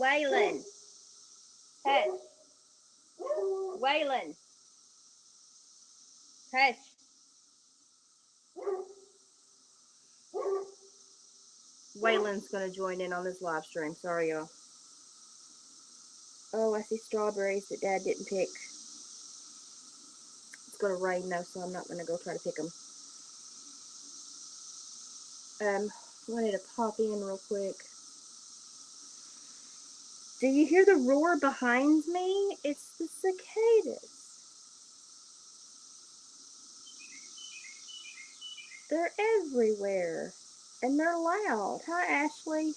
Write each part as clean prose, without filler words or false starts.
Waylon. Hush. Waylon. Hush. Waylon's going to join in on this live stream. Sorry, y'all. Oh, I see strawberries that Dad didn't pick. It's going to rain, though, so I'm not going to go try to pick them. I wanted to pop in real quick. Do you hear the roar behind me? It's the cicadas. They're everywhere. And they're loud. Hi, Ashley.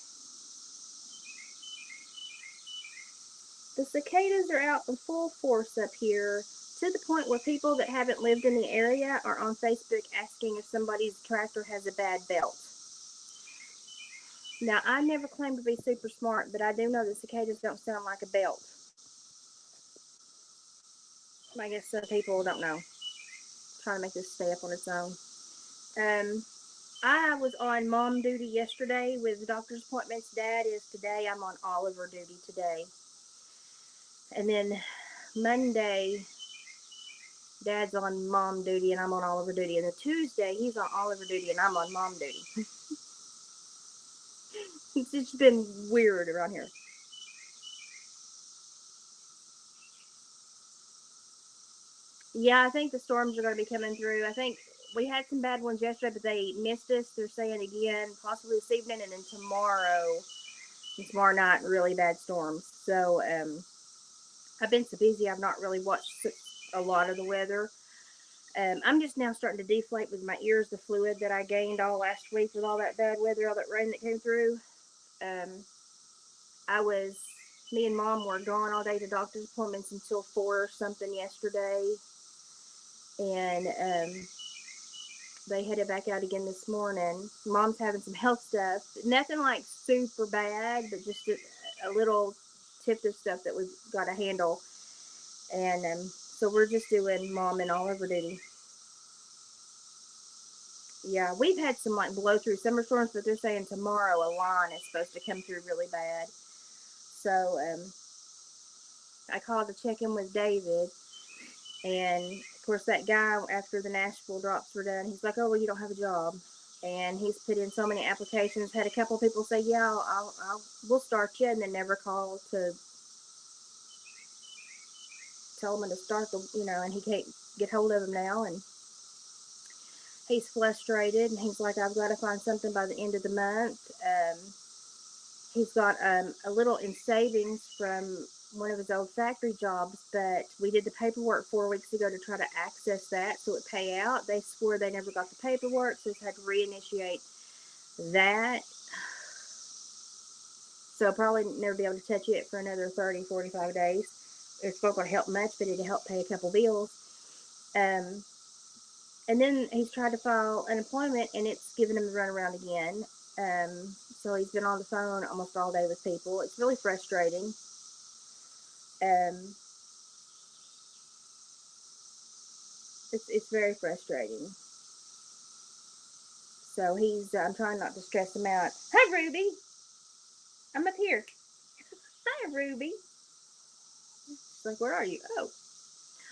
The cicadas are out in full force up here, to the point where people that haven't lived in the area are on Facebook asking if somebody's tractor has a bad belt. Now, I never claim to be super smart, but I do know that cicadas don't sound like a belt. I guess some people don't know. I'm trying to make this stay up on its own. I was on mom duty yesterday with doctor's appointments. Dad is today. I'm on Oliver duty today. And then Monday, Dad's on mom duty and I'm on Oliver duty. And then Tuesday, he's on Oliver duty and I'm on mom duty. It's just been weird around here. Yeah, I think the storms are going to be coming through. I think we had some bad ones yesterday, but they missed us. They're saying again, possibly this evening and then tomorrow night, really bad storms. So I've been so busy, I've not really watched a lot of the weather. I'm just now starting to deflate with my ears, the fluid that I gained all last week with all that bad weather, all that rain that came through. Me and Mom were gone all day to doctor's appointments until 4 or something yesterday. And they headed back out again this morning. Mom's having some health stuff. Nothing like super bad, but just a little tip of stuff that we've got to handle. And so we're just doing Mom and Oliver duty. Yeah, we've had some like blow through summer storms, but they're saying tomorrow a line is supposed to come through really bad. So I called to check in with David. And of course, that guy, after the Nashville drops were done, he's like, "Oh, well, you don't have a job." And he's put in so many applications. Had a couple people say, "Yeah, we'll start you," and then never call to tell him to start and he can't get hold of him now. And he's frustrated, and he's like, "I've got to find something by the end of the month." He's got a little in savings from one of his old factory jobs, but we did the paperwork 4 weeks ago to try to access that so it pay out. They swore they never got the paperwork, so he's had to reinitiate that. So probably never be able to touch it for another 30, 45 days. It's not going to help much, but it'll help pay a couple bills. And then he's tried to file unemployment, and it's giving him the runaround again. So he's been on the phone almost all day with people. It's really frustrating. It's very frustrating. So I'm trying not to stress him out. Hi, Ruby. I'm up here. Hi, Ruby. She's like, where are you? Oh,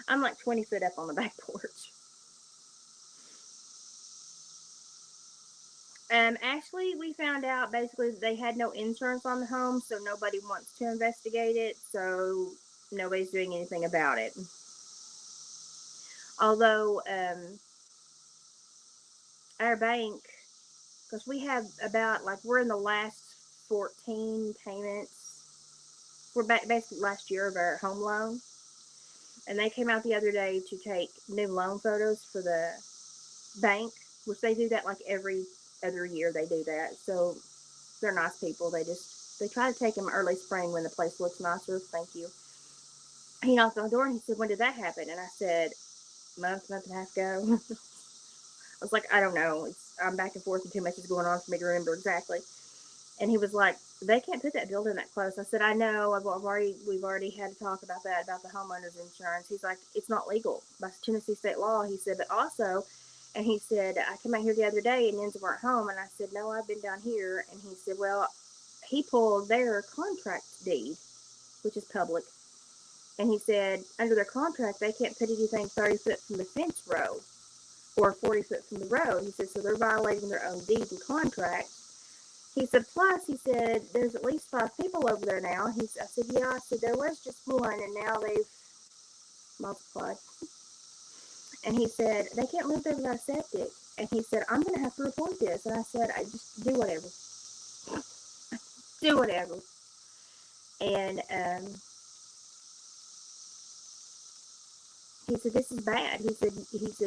I'm like 20 foot up on the back porch. Ashley, we found out basically they had no insurance on the home, so nobody wants to investigate it. So nobody's doing anything about it. Although our bank, because we have about, like, we're in the last 14 payments. We're basically last year of our home loan. And they came out the other day to take new loan photos for the bank, which they do that like every other year they do that. So they're nice people. They try to take them early spring when the place looks nicer. Thank you. He knocked on the door and he said, when did that happen? And I said, month and a half ago. I was like, I don't know. I'm back and forth and too much is going on for me to remember exactly. And he was like, they can't put that building that close. I said, I know. We've already had to talk about that, about the homeowner's insurance. He's like, it's not legal by Tennessee state law. He said, but also, and he said, I came out here the other day and Yenza weren't home. And I said, no, I've been down here. And he said, well, he pulled their contract deed, which is public, and he said under their contract they can't put anything 30 foot from the fence row or 40 foot from the road. He said, so they're violating their own deed and contract. He said, plus, he said, there's at least 5 people over there now. I said, yeah. I said, there was just one, and now they've multiplied. And he said, they can't live there without septic. And he said, I'm going to have to report this. And I said, I just do whatever. Do whatever. And he said, this is bad. He said,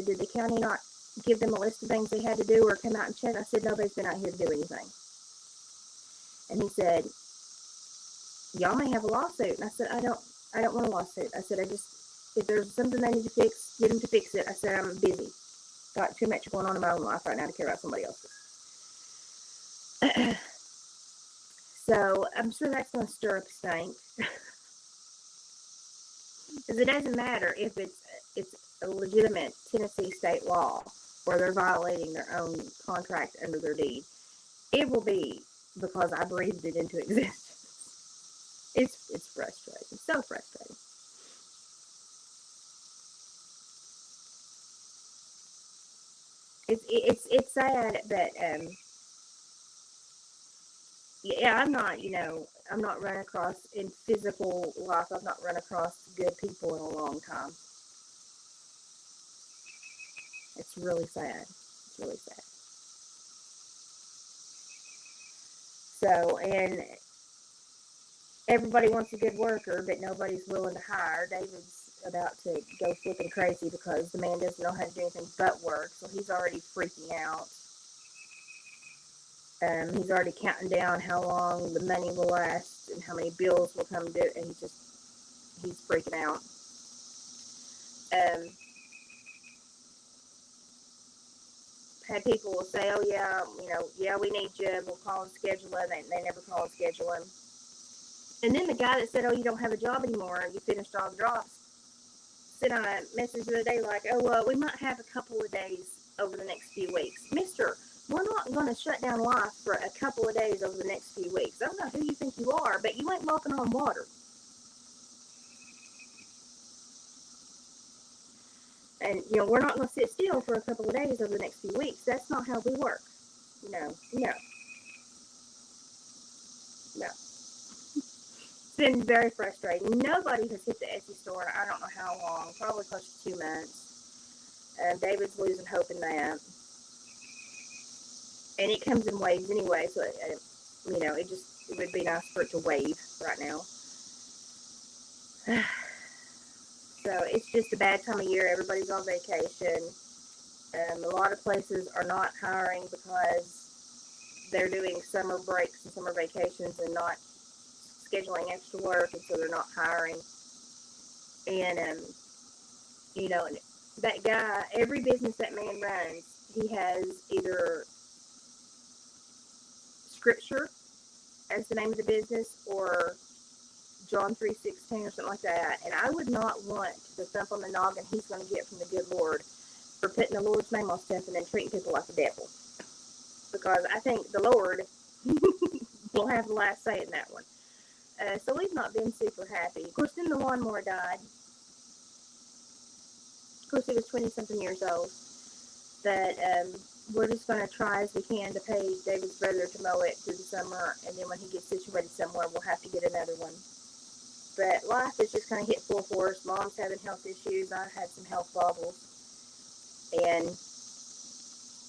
did the county not give them a list of things they had to do or come out and check? I said, nobody's been out here to do anything. And he said, y'all may have a lawsuit. And I said, I don't want a lawsuit. I said, if there's something they need to fix, get them to fix it. I said, I'm busy. Got too much going on in my own life right now to care about somebody else's. So I'm sure that's going to stir up a stink. Because it doesn't matter if it's a legitimate Tennessee state law where they're violating their own contract under their deed. It will be because I breathed it into existence. It's frustrating. So frustrating. It's sad that yeah, I'm not run across in physical life. I've not run across good people in a long time. It's really sad. It's really sad. So, and everybody wants a good worker, but nobody's willing to hire. David's about to go flipping crazy because the man doesn't know how to do anything but work, so he's already freaking out. He's already counting down how long the money will last and how many bills will come due, and he's freaking out. Had people say, oh yeah, yeah, we need you, we'll call and schedule him. They never call and schedule him. And then the guy that said, oh, you don't have a job anymore, you finished all the drops, sent on a message the other day like, oh, we might have a couple of days over the next few weeks. Mister, we're not going to shut down life for a couple of days over the next few weeks. I don't know who you think you are, but you ain't walking on water. And, we're not going to sit still for a couple of days over the next few weeks. That's not how we work. No. It's been very frustrating. Nobody has hit the Etsy store in I don't know how long, probably close to 2 months. David's losing hope in that. And it comes in waves anyway, so, it would be nice for it to wave right now. So it's just a bad time of year. Everybody's on vacation. A lot of places are not hiring because they're doing summer breaks and summer vacations and not scheduling extra work, and so they're not hiring. And, that guy, every business that man runs, he has either scripture as the name of the business or John 3:16 or something like that. And I would not want the thump on the noggin he's going to get from the good Lord for putting the Lord's name on stuff and then treating people like the devil. Because I think the Lord will have the last say in that one. So we've not been super happy. Of course, then the lawnmower died. Of course, he was 20-something years old. But we're just going to try as we can to pay David's brother to mow it through the summer. And then when he gets situated somewhere, we'll have to get another one. But life is just kind of hit full force. Mom's having health issues. I've had some health wobbles. And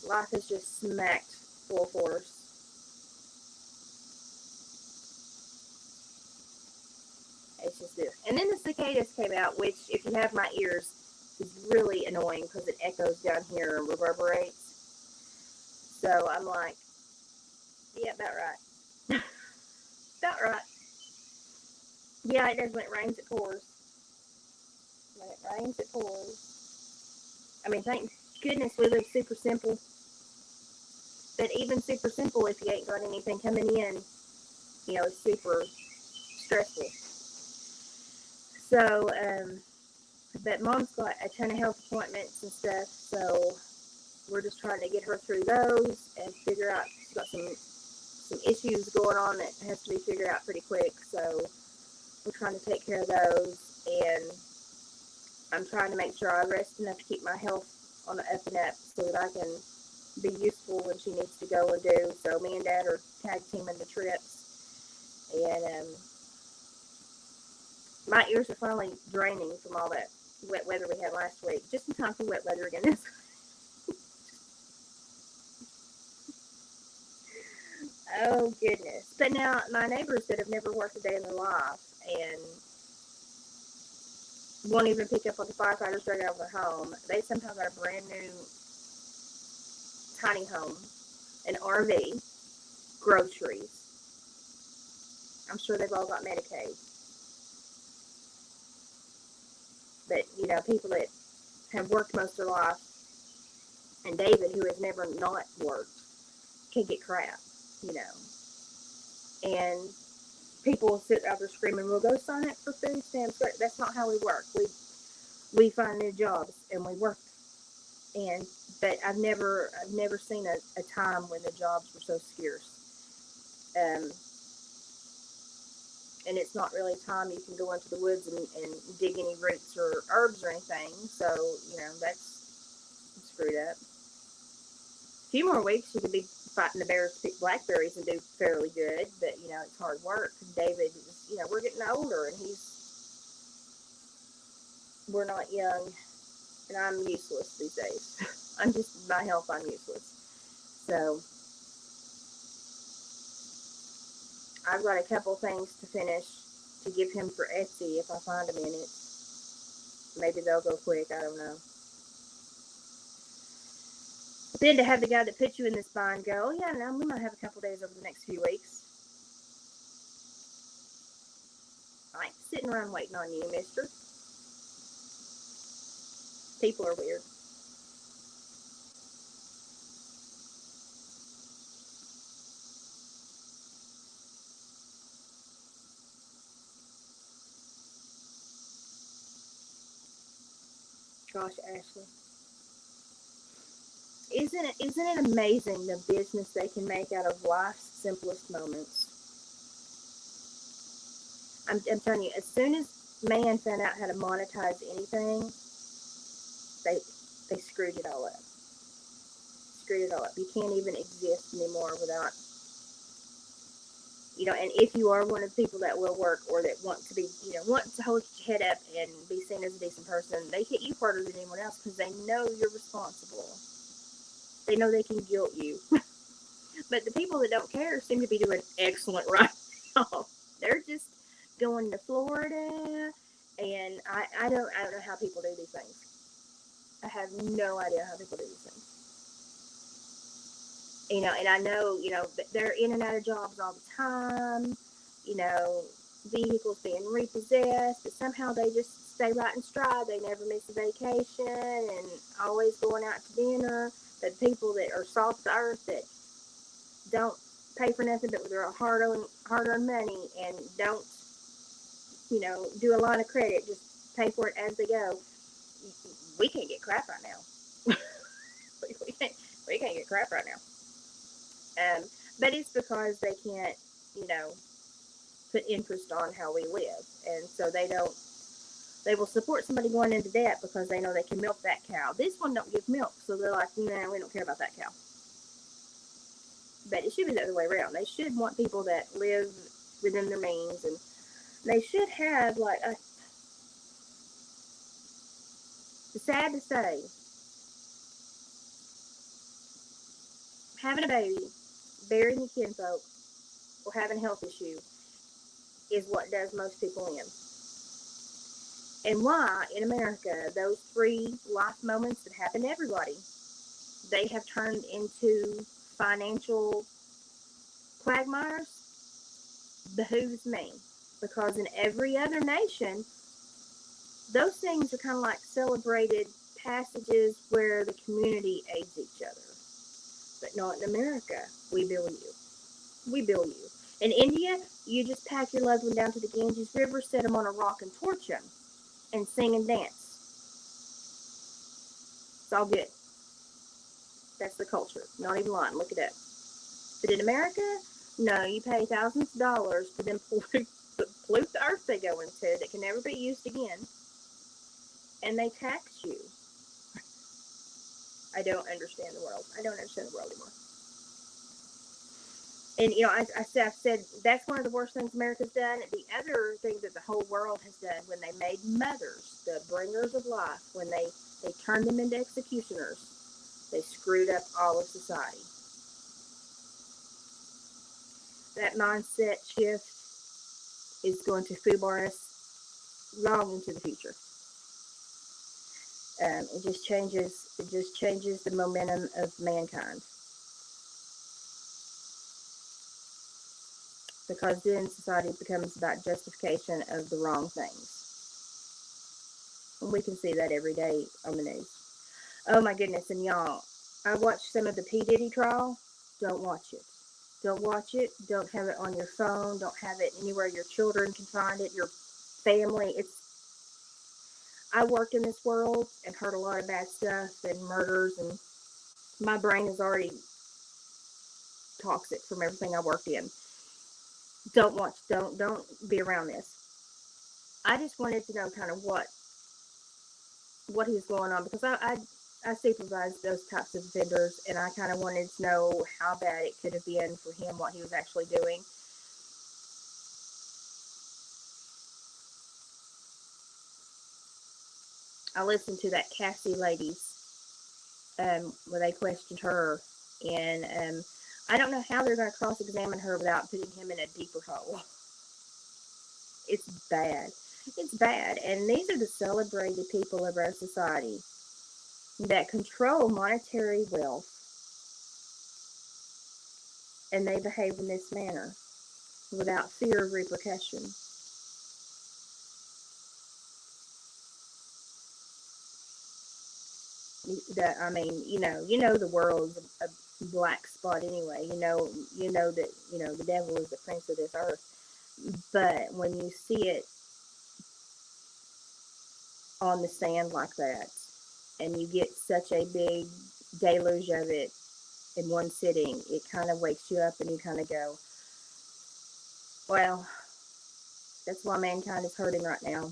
life is just smacked full force. It's just this. And then the cicadas came out, which, if you have my ears, is really annoying because it echoes down here and reverberates. So I'm like, yeah, about right. About right. Yeah, it does. When it rains, it pours. When it rains, it pours. I mean, thank goodness we live super simple. But even super simple, if you ain't got anything coming in, it's super stressful. So, but Mom's got a ton of health appointments and stuff, so we're just trying to get her through those and figure out, she's got some some issues going on that has to be figured out pretty quick. So we're trying to take care of those, and I'm trying to make sure I rest enough to keep my health on the up and up so that I can be useful when she needs to go and do. So me and Dad are tag teaming the trips, and my ears are finally draining from all that wet weather we had last week. Just in time for wet weather again this Oh, goodness. But now, my neighbors that have never worked a day in their life and won't even pick up on the firefighters right out of their home, they somehow got a brand new tiny home, an RV, groceries. I'm sure they've all got Medicaid. But, you know, people that have worked most of their life, and David, who has never not worked, can get crap, you know. And people will sit out there screaming, we'll go sign up for food stamps. That's not how we work. We find new jobs and we work. But I've never seen a time when the jobs were so scarce. And it's not really a time you can go into the woods and dig any roots or herbs or anything. So, you know, that's screwed up. A few more weeks, you could be fighting the bears to pick blackberries and do fairly good. But, you know, it's hard work. David, you know, we're getting older, and we're not young, and I'm useless these days. I'm just, my health, I'm useless. So, I've got a couple things to finish to give him for Etsy if I find a minute. Maybe they'll go quick, I don't know. Then to have the guy that put you in this bind go, oh yeah, no, we might have a couple days over the next few weeks. I ain't sitting around waiting on you, mister. People are weird. Gosh, Ashley. Isn't it amazing the business they can make out of life's simplest moments? I'm telling you, as soon as man found out how to monetize anything, they screwed it all up. Screwed it all up. You can't even exist anymore without, you know, and if you are one of the people that will work or that want to be, you know, want to hold your head up and be seen as a decent person, they hit you harder than anyone else because they know you're responsible. They know they can guilt you. But the people that don't care seem to be doing excellent right now. They're just going to Florida, and I don't know how people do these things. I have no idea how people do these things. You know, and I know, you know, they're in and out of jobs all the time. You know, vehicles being repossessed, but somehow they just stay right in stride. They never miss a vacation and always going out to dinner. The people that are salt of the earth that don't pay for nothing but with their hard-earned money and don't, you know, do a line of credit, just pay for it as they go. We can't get crap right now. we can't get crap right now. But it's because they can't, you know, put interest on how we live. And so they will support somebody going into debt because they know they can milk that cow. This one don't give milk, so they're like, nah, we don't care about that cow. But it should be the other way around. They should want people that live within their means, and they should have, like, it's sad to say, having a baby, burying the kinfolk, or having a health issue is what does most people in. And why, in America, those 3 life moments that happen to everybody, they have turned into financial quagmires, behooves me. Because in every other nation, those things are kind of like celebrated passages where the community aids each other. But not in America. We bill you. We bill you. In India, you just pack your loved one down to the Ganges River, set them on a rock and torch them, and sing and dance. It's all good. That's the culture. Not even lying. Look it up. But in America, No, you pay thousands of dollars to then pollute the earth they go into that can never be used again, and they tax you. I don't understand the world. I don't understand the world anymore. And I've said that's one of the worst things America's done. The other thing that the whole world has done, when they made mothers the bringers of life, when they turned them into executioners, they screwed up all of society. That mindset shift is going to foobar us long into the future. It just changes the momentum of mankind. Because then society becomes about justification of the wrong things. And we can see that every day on the news. Oh my goodness, and y'all, I watched some of the P. Diddy trial. Don't watch it. Don't watch it. Don't have it on your phone. Don't have it anywhere your children can find it, your family. I worked in this world and heard a lot of bad stuff and murders, and my brain is already toxic from everything I worked in. Don't watch. Don't be around this. I just wanted to know kind of what was going on, because I supervised those types of offenders, and I kind of wanted to know how bad it could have been for him, what he was actually doing. I listened to that Cassie lady's where they questioned her, and I don't know how they're going to cross-examine her without putting him in a deeper hole. It's bad. It's bad. And these are the celebrated people of our society that control monetary wealth, and they behave in this manner without fear of repercussion. The world's a black spot anyway. You know that the devil is the prince of this earth. But when you see it on the stand like that, and you get such a big deluge of it in one sitting, it kind of wakes you up, and you kind of go, well, that's why mankind is hurting right now.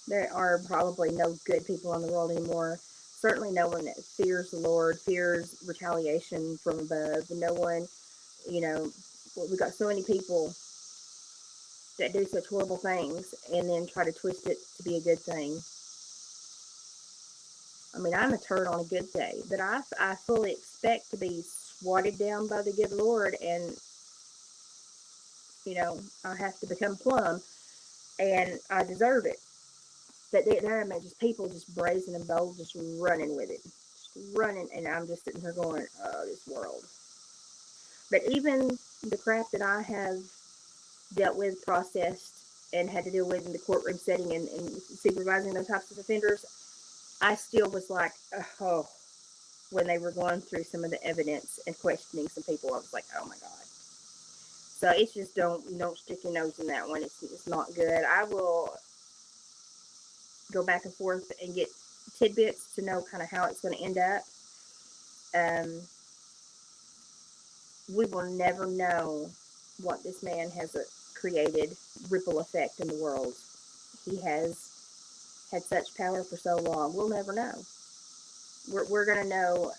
There are probably no good people in the world anymore. Certainly no one that fears the Lord, fears retaliation from above. No one, we've got so many people that do such horrible things and then try to twist it to be a good thing. I mean, I'm a turd on a good day, but I fully expect to be swatted down by the good Lord, and, I have to become plumb, and I deserve it. But there are just people just brazen and bold, just running with it. Just running, and I'm just sitting here going, oh, this world. But even the crap that I have dealt with, processed, and had to deal with in the courtroom setting and supervising those types of offenders, I still was like, oh, when they were going through some of the evidence and questioning some people, I was like, oh my God. So it's just don't stick your nose in that one. It's not good. I will go back and forth and get tidbits to know kind of how it's going to end up. We will never know what this man has created ripple effect in the world. He has had such power for so long. We'll never know. We're going to know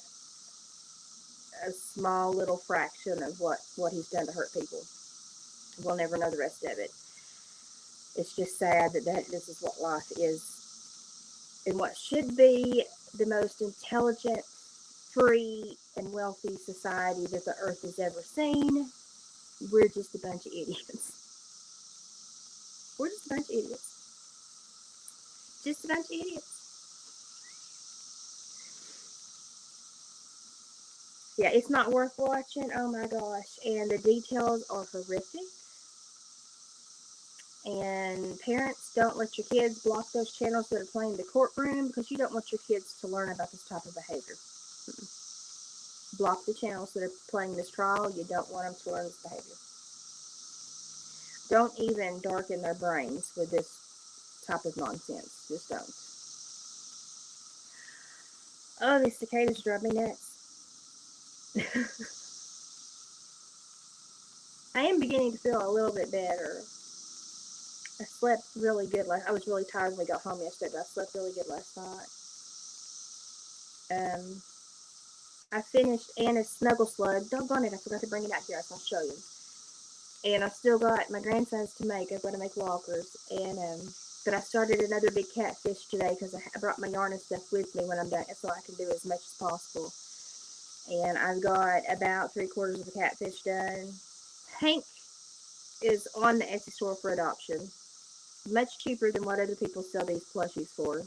a small little fraction of what he's done to hurt people. We'll never know the rest of it. It's just sad that this is what life is. In what should be the most intelligent, free, and wealthy society that the earth has ever seen, we're just a bunch of idiots. We're just a bunch of idiots. Just a bunch of idiots. Yeah, it's not worth watching. Oh my gosh. And the details are horrific. And parents, don't let your kids block those channels that are playing in the courtroom, because you don't want your kids to learn about this type of behavior. Block the channels that are playing this trial. You don't want them to learn this behavior. Don't even darken their brains with this type of nonsense. Just don't. Oh, these cicadas drive me nuts. I am beginning to feel a little bit better. I slept really good I was really tired when we got home yesterday, but I slept really good last night. I finished Anna's Snuggle Slug. Doggone it, I forgot to bring it out here. I was going to show you. And I still got my grandsons to make. I've got to make lockers. And but I started another big catfish today because I brought my yarn and stuff with me when I'm done, so I can do as much as possible. And I've got about 3/4 of the catfish done. Hank is on the Etsy store for adoption. Much cheaper than what other people sell these plushies for.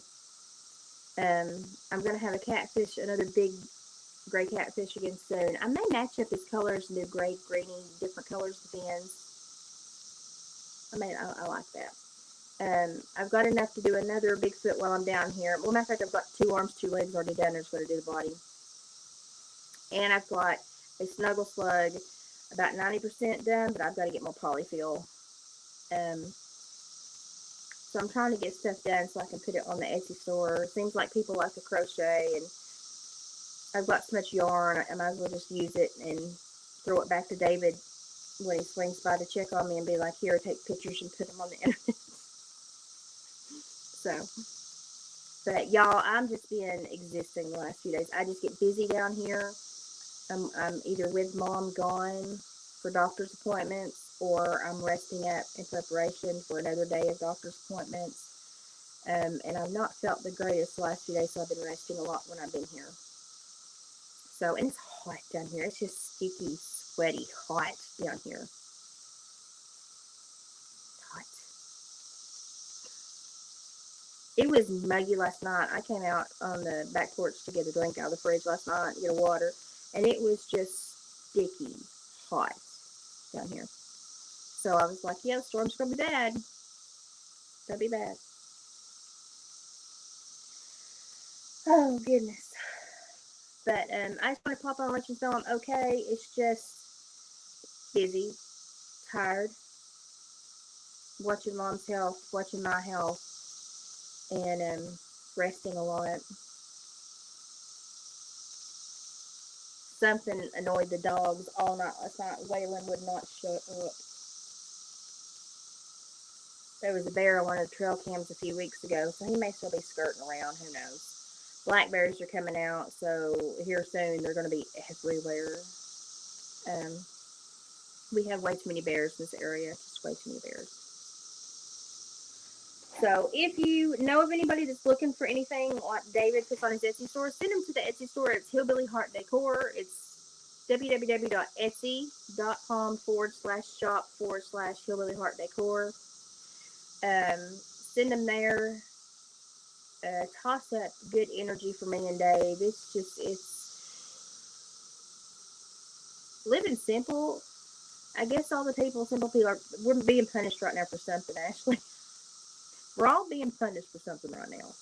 I'm going to have a catfish, another big gray catfish again soon. I may match up his colors and do gray, greeny, different colors, depends. I like that. I've got enough to do another Bigfoot while I'm down here. Well, matter of fact, I've got 2 arms, 2 legs already done. I just got to do the body. And I've got a Snuggle Slug about 90% done, but I've got to get more polyfill. So I'm trying to get stuff done so I can put it on the Etsy store. It seems like people like to crochet, and I've got so much yarn, I might as well just use it and throw it back to David when he swings by to check on me and be like, here, take pictures and put them on the internet. So, but y'all, I'm just been existing the last few days. I just get busy down here. I'm either with Mom gone for doctor's appointments, or I'm resting up in preparation for another day of doctor's appointments. And I've not felt the greatest the last few days, so I've been resting a lot when I've been here. So, and it's hot down here. It's just sticky, sweaty, hot down here. Hot. It was muggy last night. I came out on the back porch to get a drink out of the fridge last night, get a water, and it was just sticky, hot down here. So I was like, yeah, the storm's going to be bad. It's going to be bad. Oh, goodness. But I just want to pop on and let you know I'm okay. It's just busy, tired, watching Mom's health, watching my health, and resting a lot. Something annoyed the dogs all night last night. Waylon would not shut up. There was a bear on one of the trail cams a few weeks ago, so he may still be skirting around. Who knows? Blackberries are coming out, so here soon they're going to be everywhere. We have way too many bears in this area. Just way too many bears. So if you know of anybody that's looking for anything like David puts on his Etsy store, send them to the Etsy store. It's Hillbilly Heart Decor. It's www.etsy.com/shop/Hillbilly Heart Decor. Send them there. Toss up good energy for me and Dave. It's living simple. I guess all the simple people we're being punished right now for something, Ashley. We're all being punished for something right now.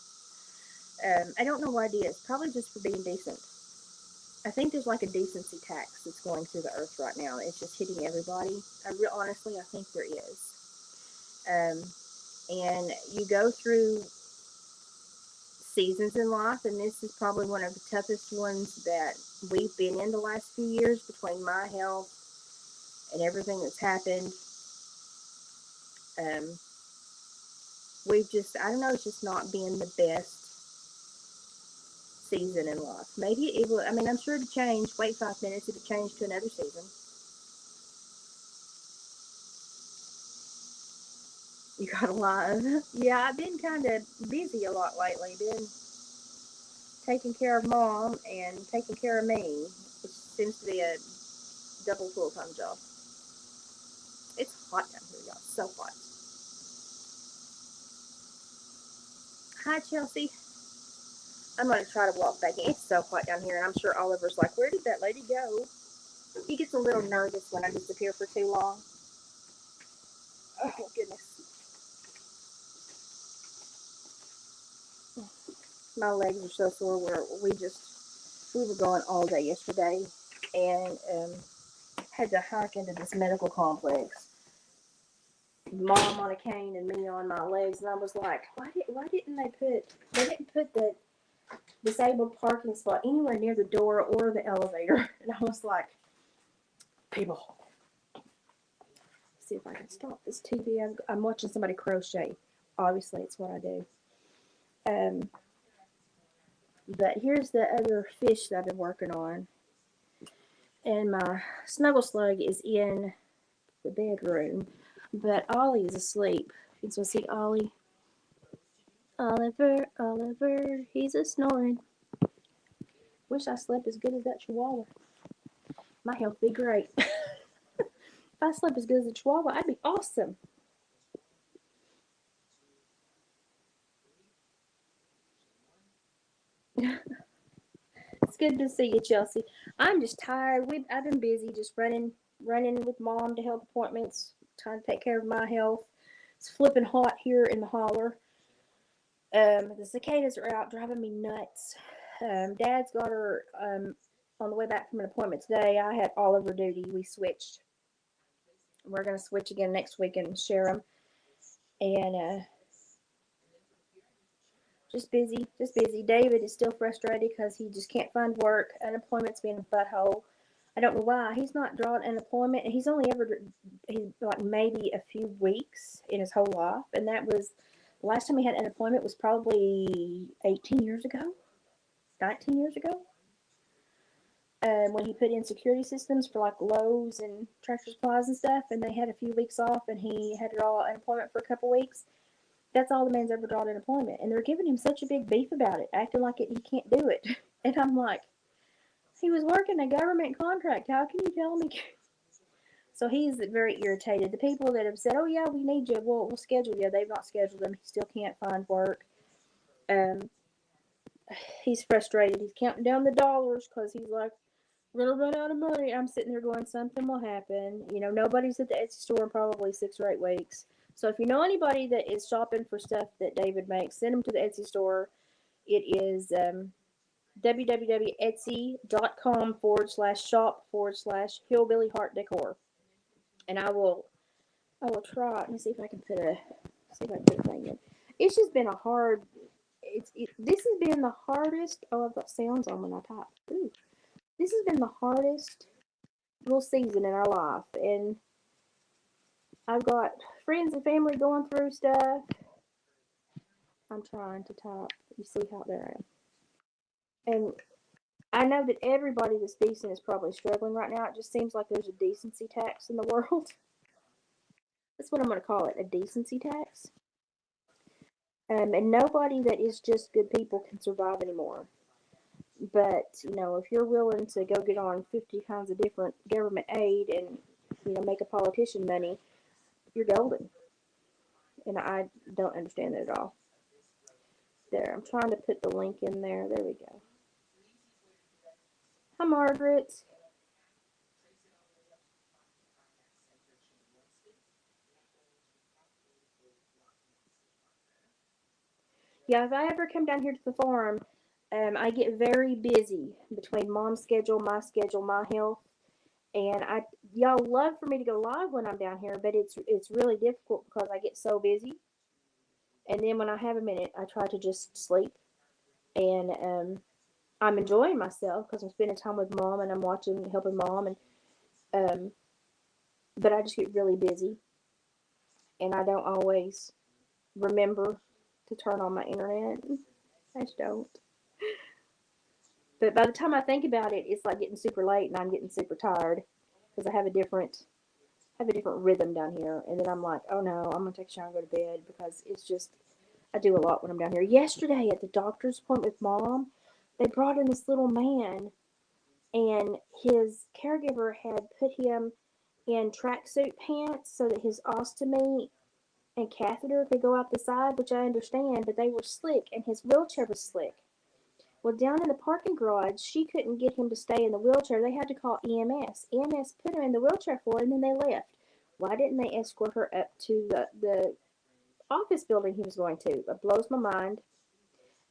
I don't know what it is. Probably just for being decent. I think there's like a decency tax that's going through the earth right now. It's just hitting everybody. Honestly, I think there is. And you go through seasons in life, and this is probably one of the toughest ones that we've been in the last few years between my health and everything that's happened. We've just, I don't know, it's just not been the best season in life. Maybe it will, I'm sure it'll change. Wait 5 minutes, it'll change to another season. You got a lot. Yeah, I've been kind of busy a lot lately. Been taking care of Mom and taking care of me, which seems to be a double full-time job. It's hot down here, y'all. So hot. Hi, Chelsea. I'm going to try to walk back in. It's so hot down here, and I'm sure Oliver's like, where did that lady go? He gets a little nervous when I disappear for too long. Oh, goodness. My legs are so sore. We were going all day yesterday, and had to hike into this medical complex. Mom on a cane and me on my legs, and I was like, why didn't they put the disabled parking spot anywhere near the door or the elevator? And I was like, people, see if I can stop this TV. I'm watching somebody crochet. Obviously, it's what I do. But here's the other fish that I've been working on. And my snuggle slug is in the bedroom. But Ollie is asleep. You can see Ollie. Oliver, Oliver, he's a snoring. Wish I slept as good as that chihuahua. My health would be great. If I slept as good as a chihuahua, I'd be awesome. It's good to see you, Chelsea. I'm just tired. I've been busy just running with Mom to health appointments, trying to take care of my health. It's flipping hot here in the holler. The cicadas are out driving me nuts. Dad's got her on the way back from an appointment today. I had Oliver duty. We switched. We're going to switch again next week and share them. And just busy. David is still frustrated because he just can't find work. Unemployment's been a butthole. I don't know why. He's not drawn unemployment. He's only he's like maybe a few weeks in his whole life. And that was, the last time he had unemployment was probably 18 years ago, 19 years ago. When he put in security systems for like Lowe's and Tractor Supplies and stuff, and they had a few weeks off, and he had to draw unemployment for a couple weeks. That's all the man's ever drawn unemployment, and they're giving him such a big beef about it, acting like he can't do it. And I'm like, he was working a government contract. How can you tell me? So he's very irritated. The people that have said, "Oh yeah, we need you. We'll schedule you," they've not scheduled him. He still can't find work. He's frustrated. He's counting down the dollars because he's like, we're gonna run out of money. I'm sitting there going, something will happen. You know, nobody's at the Etsy store in probably 6 or 8 weeks. So if you know anybody that is shopping for stuff that David makes, send them to the Etsy store. It is www.etsy.com/shop/hillbilly heart decor. And I will try. Let me see if I can put a thing in. It's just been a hard. This has been the hardest. Oh, I've got sounds on when I type. Ooh. This has been the hardest little season in our life, and I've got friends and family going through stuff. I'm trying to type. You see how there I am. And I know that everybody that's decent is probably struggling right now. It just seems like there's a decency tax in the world. That's what I'm going to call it, a decency tax. And nobody that is just good people can survive anymore. But, you know, if you're willing to go get on 50 kinds of different government aid and, you know, make a politician money, you're golden. And I don't understand that at all. There, I'm trying to put the link in there. There we go. Hi, Margaret. Yeah, if I ever come down here to the farm, I get very busy between Mom's schedule, my health, and y'all love for me to go live when I'm down here, but it's really difficult because I get so busy. And then when I have a minute, I try to just sleep, and I'm enjoying myself because I'm spending time with Mom and I'm helping Mom, and um, but I just get really busy, and I don't always remember to turn on my internet. I just don't. But by the time I think about it, it's like getting super late and I'm getting super tired because I have a different rhythm down here. And then I'm like, oh no, I'm gonna take a shower and go to bed because it's just I do a lot when I'm down here. Yesterday at the doctor's appointment with Mom, they brought in this little man, and his caregiver had put him in tracksuit pants so that his ostomy and catheter could go out the side, which I understand, but they were slick, and his wheelchair was slick. Well, down in the parking garage, she couldn't get him to stay in the wheelchair. They had to call EMS. EMS put her in the wheelchair for her, and then they left. Why didn't they escort her up to the office building he was going to? It blows my mind.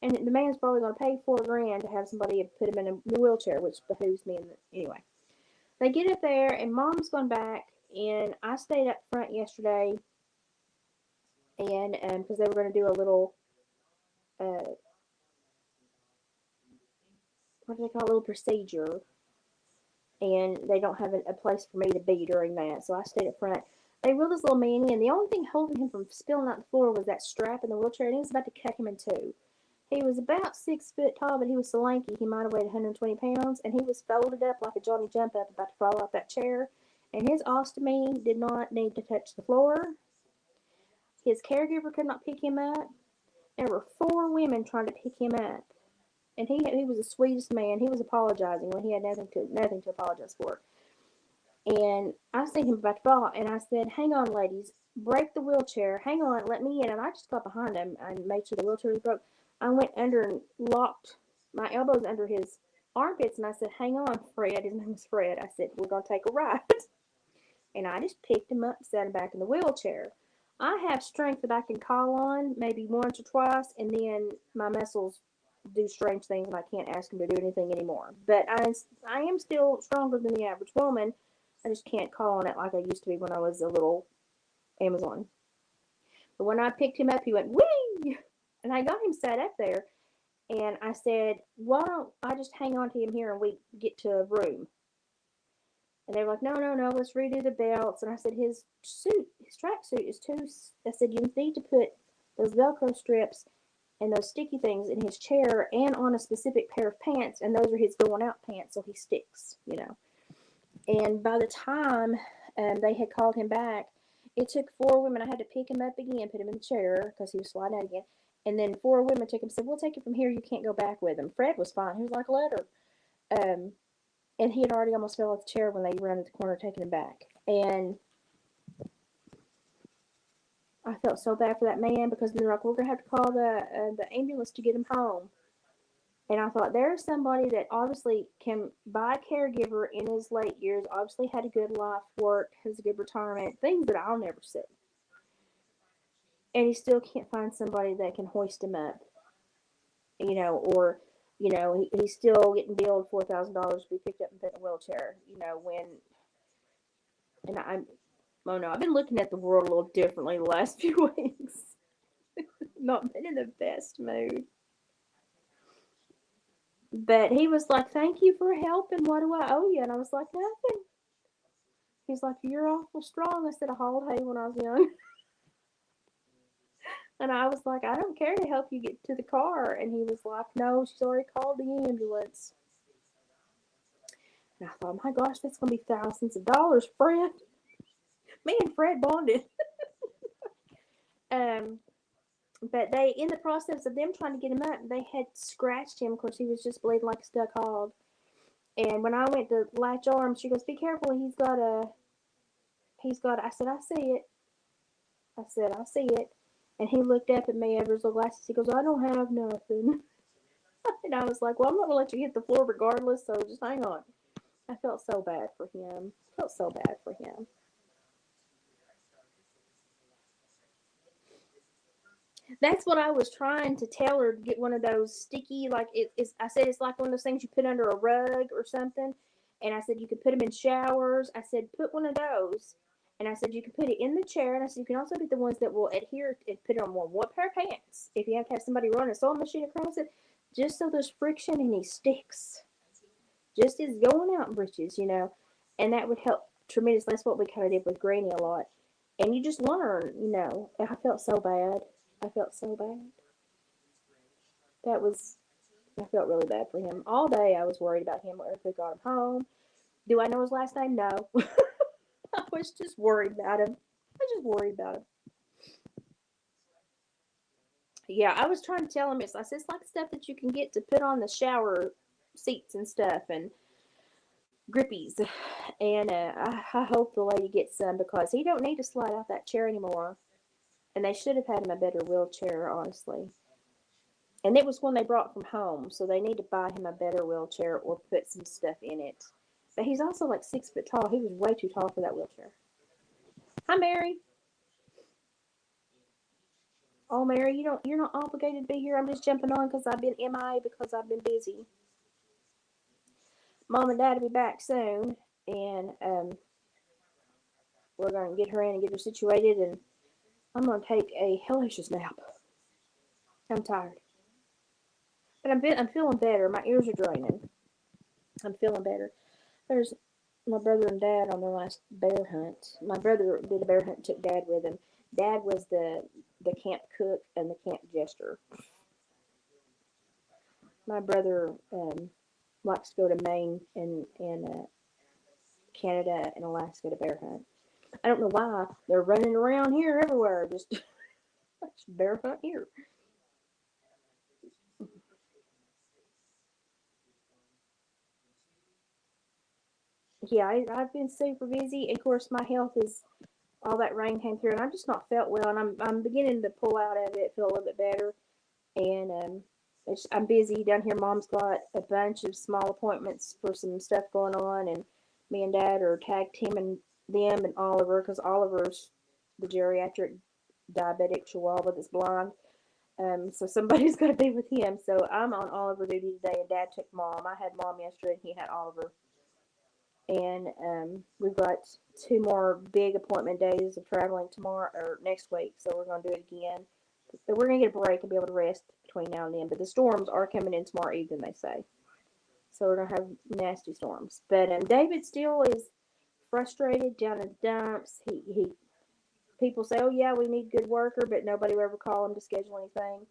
And the man's probably going to pay $4,000 to have somebody put him in a wheelchair, which behooves me. Anyway, they get up there, and Mom's gone back, and I stayed up front yesterday, and because they were going to do a little, what do they call it, a little procedure, and they don't have a place for me to be during that, so I stayed up front. They wheeled this little man in. The only thing holding him from spilling out the floor was that strap in the wheelchair, and he was about to cut him in two. He was about 6 foot tall, but he was so lanky he might have weighed 120 pounds, and he was folded up like a Johnny Jump Up about to fall off that chair. And his ostomy did not need to touch the floor. His caregiver could not pick him up. There were 4 women trying to pick him up, and he was the sweetest man. He was apologizing when he had nothing to apologize for. And I seen him about to fall, and I said, "Hang on, ladies, break the wheelchair. Hang on, let me in." And I just got behind him and made sure the wheelchair was broke. I went under and locked my elbows under his armpits, and I said, "Hang on, Fred." His name was Fred. I said, "We're gonna take a ride." And I just picked him up, sat him back in the wheelchair. I have strength that I can call on maybe once or twice, and then my muscles do strange things, and I can't ask them to do anything anymore. But I am still stronger than the average woman. I just can't call on it like I used to be when I was a little Amazon. But when I picked him up, he went, "Whee!" And I got him sat up there. And I said, "Why don't I just hang on to him here and we get to a room?" And they were like, "No, no, no, let's redo the belts." And I said, his tracksuit is too, I said, "You need to put those Velcro strips and those sticky things in his chair and on a specific pair of pants. And those are his going out pants, so he sticks, you know." And by the time they had called him back, it took 4 women. I had to pick him up again, put him in the chair because he was sliding out again. And then 4 women took him and said, "We'll take you from here. You can't go back with him." Fred was fine. He was like a letter. Um, and he had already almost fell off the chair when they ran at the corner taking him back. And I felt so bad for that man because they're like, "We're going to have to call the ambulance to get him home." And I thought, there's somebody that obviously can buy a caregiver in his late years, obviously had a good life, work, has a good retirement, things that I'll never see. And he still can't find somebody that can hoist him up, or, he's still getting billed $4,000 to be picked up and put in a wheelchair, and oh no, I've been looking at the world a little differently the last few weeks. Not been in the best mood. But he was like, "Thank you for helping. What do I owe you?" And I was like, "Nothing." He's like, "You're awful strong." I said, "I hauled hay when I was young." And I was like, "I don't care to help you get to the car." And he was like, "No, she's already called the ambulance." And I thought, my gosh, that's going to be thousands of dollars, Fred. Me and Fred bonded. um, but they, in the process of them trying to get him up, they had scratched him. Of course, he was just bleeding like a stuck hog. And when I went to latch arms, she goes, "Be careful, I said, "I see it." I said, "I see it." And he looked up at me over his little glasses. He goes, "I don't have nothing." And I was like, "Well, I'm not going to let you hit the floor regardless, so just hang on." I felt so bad for him. That's what I was trying to tell her, to get one of those sticky, like I said, it's like one of those things you put under a rug or something. And I said, you could put them in showers. I said, put one of those. And I said, you can put it in the chair. And I said, you can also get the ones that will adhere and put it on one pair of pants. If you have to have somebody run a sewing machine across it, just so there's friction and he sticks. Just as going out in breeches, And that would help tremendously. That's what we kind of did with Granny a lot. And you just learn. I felt so bad. That was, I felt really bad for him. All day I was worried about him if we got him home. Do I know his last name? No. I was just worried about him. Yeah, I was trying to tell him, I said, it's like stuff that you can get to put on the shower seats and stuff and grippies. And I hope the lady gets some because he don't need to slide out that chair anymore. And they should have had him a better wheelchair, honestly. And it was one they brought from home, so they need to buy him a better wheelchair or put some stuff in it. But he's also like 6 foot tall. He was way too tall for that wheelchair. Hi, Mary. Oh, Mary, you're not obligated to be here. I'm just jumping on because I've been MIA because I've been busy. Mom and Dad will be back soon, and we're going to get her in and get her situated, and I'm going to take a hellacious nap. I'm tired. But I'm feeling better. My ears are draining. I'm feeling better. my brother and dad on their last bear hunt. My brother did a bear hunt and took dad with him. Dad was the camp cook and the camp jester. My brother likes to go to Maine and Canada and Alaska to bear hunt. I don't know why they're running around here everywhere. Just bear hunt here. Yeah, I've been super busy. And of course, my health is all that rain came through, and I've just not felt well. And I'm beginning to pull out of it, feel a little bit better. And I'm busy down here. Mom's got a bunch of small appointments for some stuff going on, and me and Dad are tag teaming them and Oliver because Oliver's the geriatric diabetic chihuahua that's blind. So somebody's got to be with him. So I'm on Oliver duty today, and Dad took Mom. I had Mom yesterday, and he had Oliver. And we've got 2 more big appointment days of traveling tomorrow or next week. So we're going to do it again. But we're going to get a break and be able to rest between now and then. But the storms are coming in tomorrow evening, they say. So we're going to have nasty storms. But David still is frustrated down in the dumps. He people say, oh yeah, we need a good worker, but nobody will ever call him to schedule anything.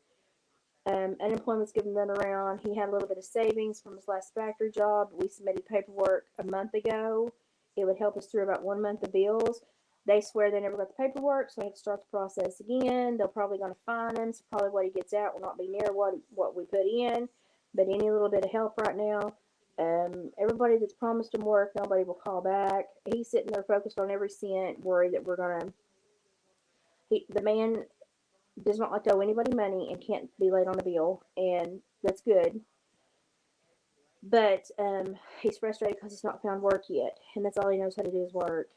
Unemployment's given them around. He had a little bit of savings from his last factory job. We submitted paperwork a month ago. It would help us through about 1 month of bills. They swear they never got the paperwork, so I have to start the process again. They're probably going to fine him, so probably what he gets out will not be near what we put in. But any little bit of help right now. Everybody that's promised him work, nobody will call back. He's sitting there focused on every cent, worried that we're going to. The man does not like to owe anybody money and can't be late on a bill, and that's good. But he's frustrated because he's not found work yet, and that's all he knows how to do is work.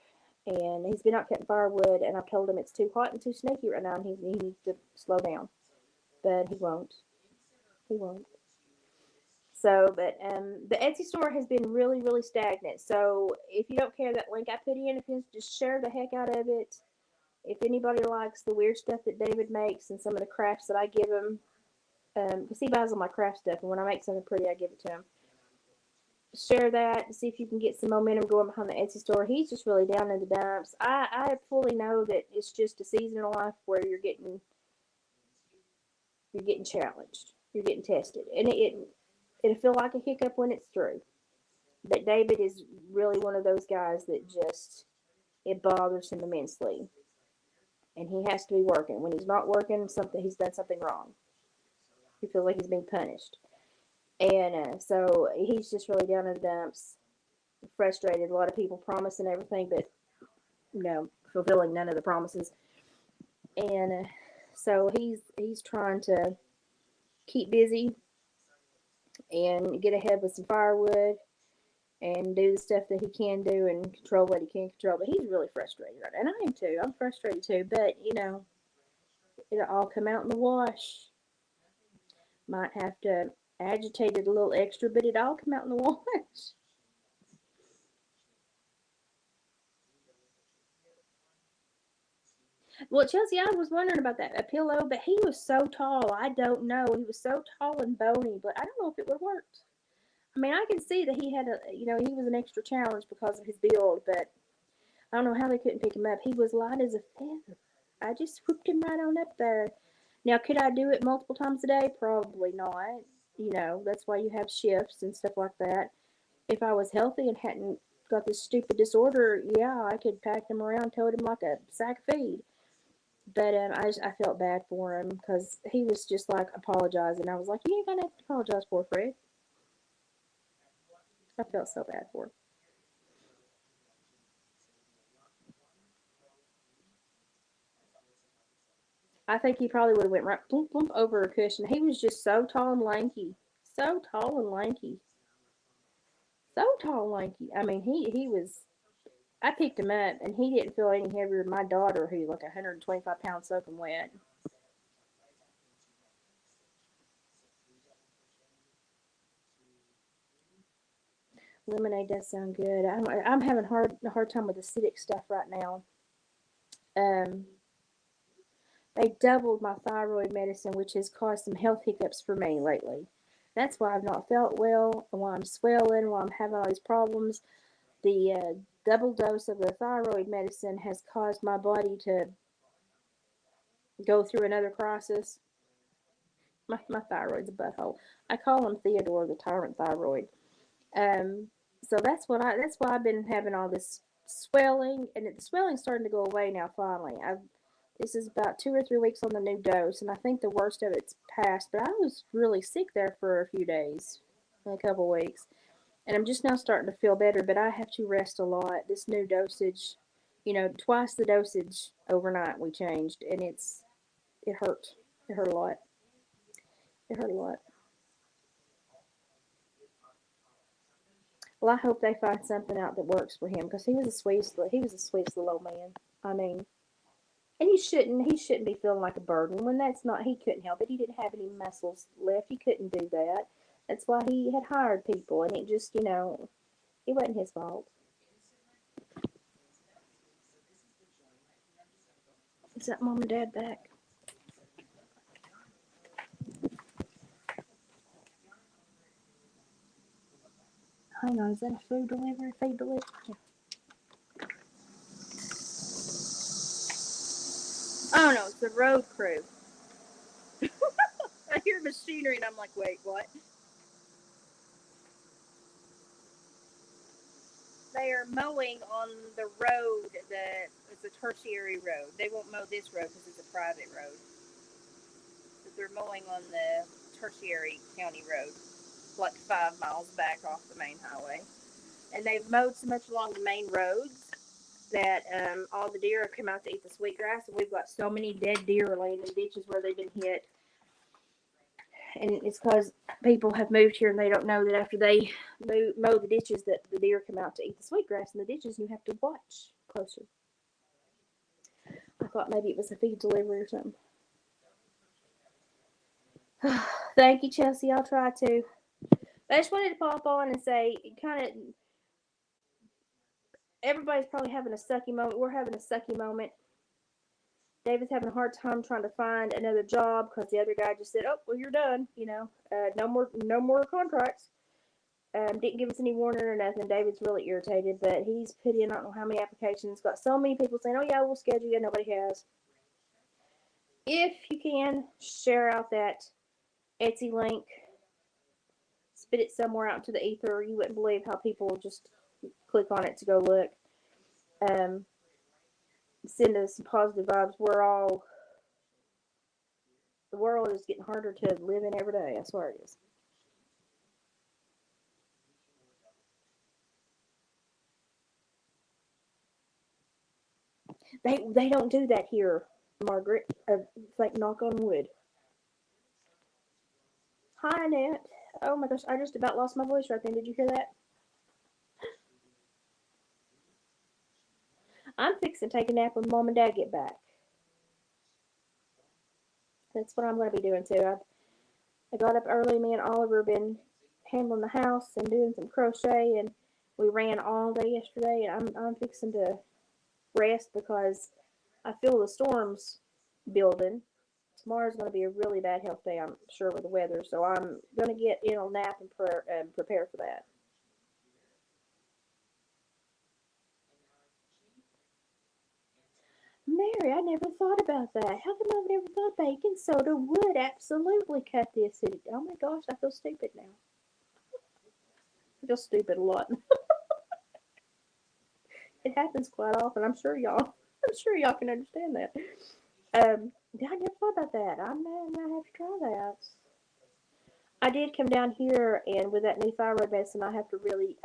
And he's been out cutting firewood, and I've told him it's too hot and too snaky right now, and he needs to slow down. But he won't. He won't. So, but the Etsy store has been really, really stagnant. So if you don't care that link I put in, if you just share the heck out of it. If anybody likes the weird stuff that David makes and some of the crafts that I give him, because he buys all my craft stuff, and when I make something pretty, I give it to him. Share that and see if you can get some momentum going behind the Etsy store. He's just really down in the dumps. I fully know that it's just a season in life where you're getting challenged, you're getting tested, and it'll feel like a hiccup when it's through. But David is really one of those guys that just it bothers him immensely, and he has to be working. When he's not working, he's done something wrong. He feels like he's being punished. And so he's just really down in the dumps, frustrated. A lot of people promising everything, but fulfilling none of the promises. And so he's trying to keep busy and get ahead with some firewood and do the stuff that he can do and control what he can control. But he's really frustrated right now, and I am too. I'm frustrated too. But it'll all come out in the wash. Might have to agitate it a little extra, but it all come out in the wash. Well, Chelsea, I was wondering about that a pillow, but he was so tall. I don't know. He was so tall and bony, but I don't know if it would have worked. I mean, I can see that he had he was an extra challenge because of his build, but I don't know how they couldn't pick him up. He was light as a feather. I just whooped him right on up there. Now, could I do it multiple times a day? Probably not. That's why you have shifts and stuff like that. If I was healthy and hadn't got this stupid disorder, yeah, I could pack him around, tote him like a sack of feed. But I felt bad for him because he was just like apologizing. I was like, you ain't gonna have to apologize for Fred. I felt so bad for him. I think he probably would have went right plump, plump over a cushion. He was just so tall and lanky. So tall and lanky. So tall and lanky. I mean, he was. I picked him up, and he didn't feel any heavier than my daughter, who's like 125 pounds soaking wet. Lemonade does sound good. I'm having a hard time with acidic stuff right now. Um, they doubled my thyroid medicine, which has caused some health hiccups for me lately. That's why I've not felt well, why I'm swelling, why I'm having all these problems. The double dose of the thyroid medicine has caused my body to go through another crisis. My thyroid's a butthole. I call him Theodore the Tyrant Thyroid. Um, so that's why I've been having all this swelling, and the swelling's starting to go away now. Finally, this is about 2 or 3 weeks on the new dose, and I think the worst of it's passed. But I was really sick there for a few days, a couple weeks, and I'm just now starting to feel better. But I have to rest a lot. This new dosage, twice the dosage overnight we changed, and it hurt. It hurt a lot. It hurt a lot. Well, I hope they find something out that works for him because he was the sweetest little old man. I mean, and he shouldn't be feeling like a burden when that's not he couldn't help it. He didn't have any muscles left. He couldn't do that. That's why he had hired people, and it just it wasn't his fault. Is that mom and dad back? Hang on, is that a food delivery? Feed delivery? Yeah. Oh no, it's the road crew. I hear machinery and I'm like, wait, what? They are mowing on the road that is a tertiary road. They won't mow this road because it's a private road. But they're mowing on the tertiary county road, like 5 miles back off the main highway. And they've mowed so much along the main roads that all the deer have come out to eat the sweetgrass, and we've got so many dead deer laying in ditches where they've been hit. And it's because people have moved here and they don't know that after they mow the ditches that the deer come out to eat the sweetgrass in the ditches, and you have to watch closer. I thought maybe it was a feed delivery or something. Thank you, Chelsea. I'll try to. I just wanted to pop on and say, kind of, everybody's probably having a sucky moment. We're having a sucky moment. David's having a hard time trying to find another job because the other guy just said, "Oh, well, you're done. No more contracts." Didn't give us any warning or nothing. David's really irritated, but he's put in I don't know how many applications. Got so many people saying, "Oh yeah, we'll schedule you." Nobody has. If you can share out that Etsy link, spit it somewhere out into the ether. You wouldn't believe how people just click on it to go look. Um, Send us some positive vibes. The world is getting harder to live in every day. I swear it is. They don't do that here, Margaret. Like knock on wood. Hi, Annette. Oh my gosh, I just about lost my voice right then. Did you hear that? I'm fixing to take a nap when mom and dad get back. That's what I'm going to be doing too. I got up early. Me and Oliver been handling the house and doing some crochet, and we ran all day yesterday. And I'm fixing to rest because I feel the storms building. Tomorrow's going to be a really bad health day, I'm sure, with the weather. So I'm going to get in a nap and prepare for that. Mary, I never thought about that. How come I've never thought baking soda would absolutely cut the acidity? Oh my gosh, I feel stupid now. I feel stupid a lot. It happens quite often. I'm sure y'all can understand that. I never thought about that. I have to try that. I did come down here, and with that new thyroid medicine, I've had to really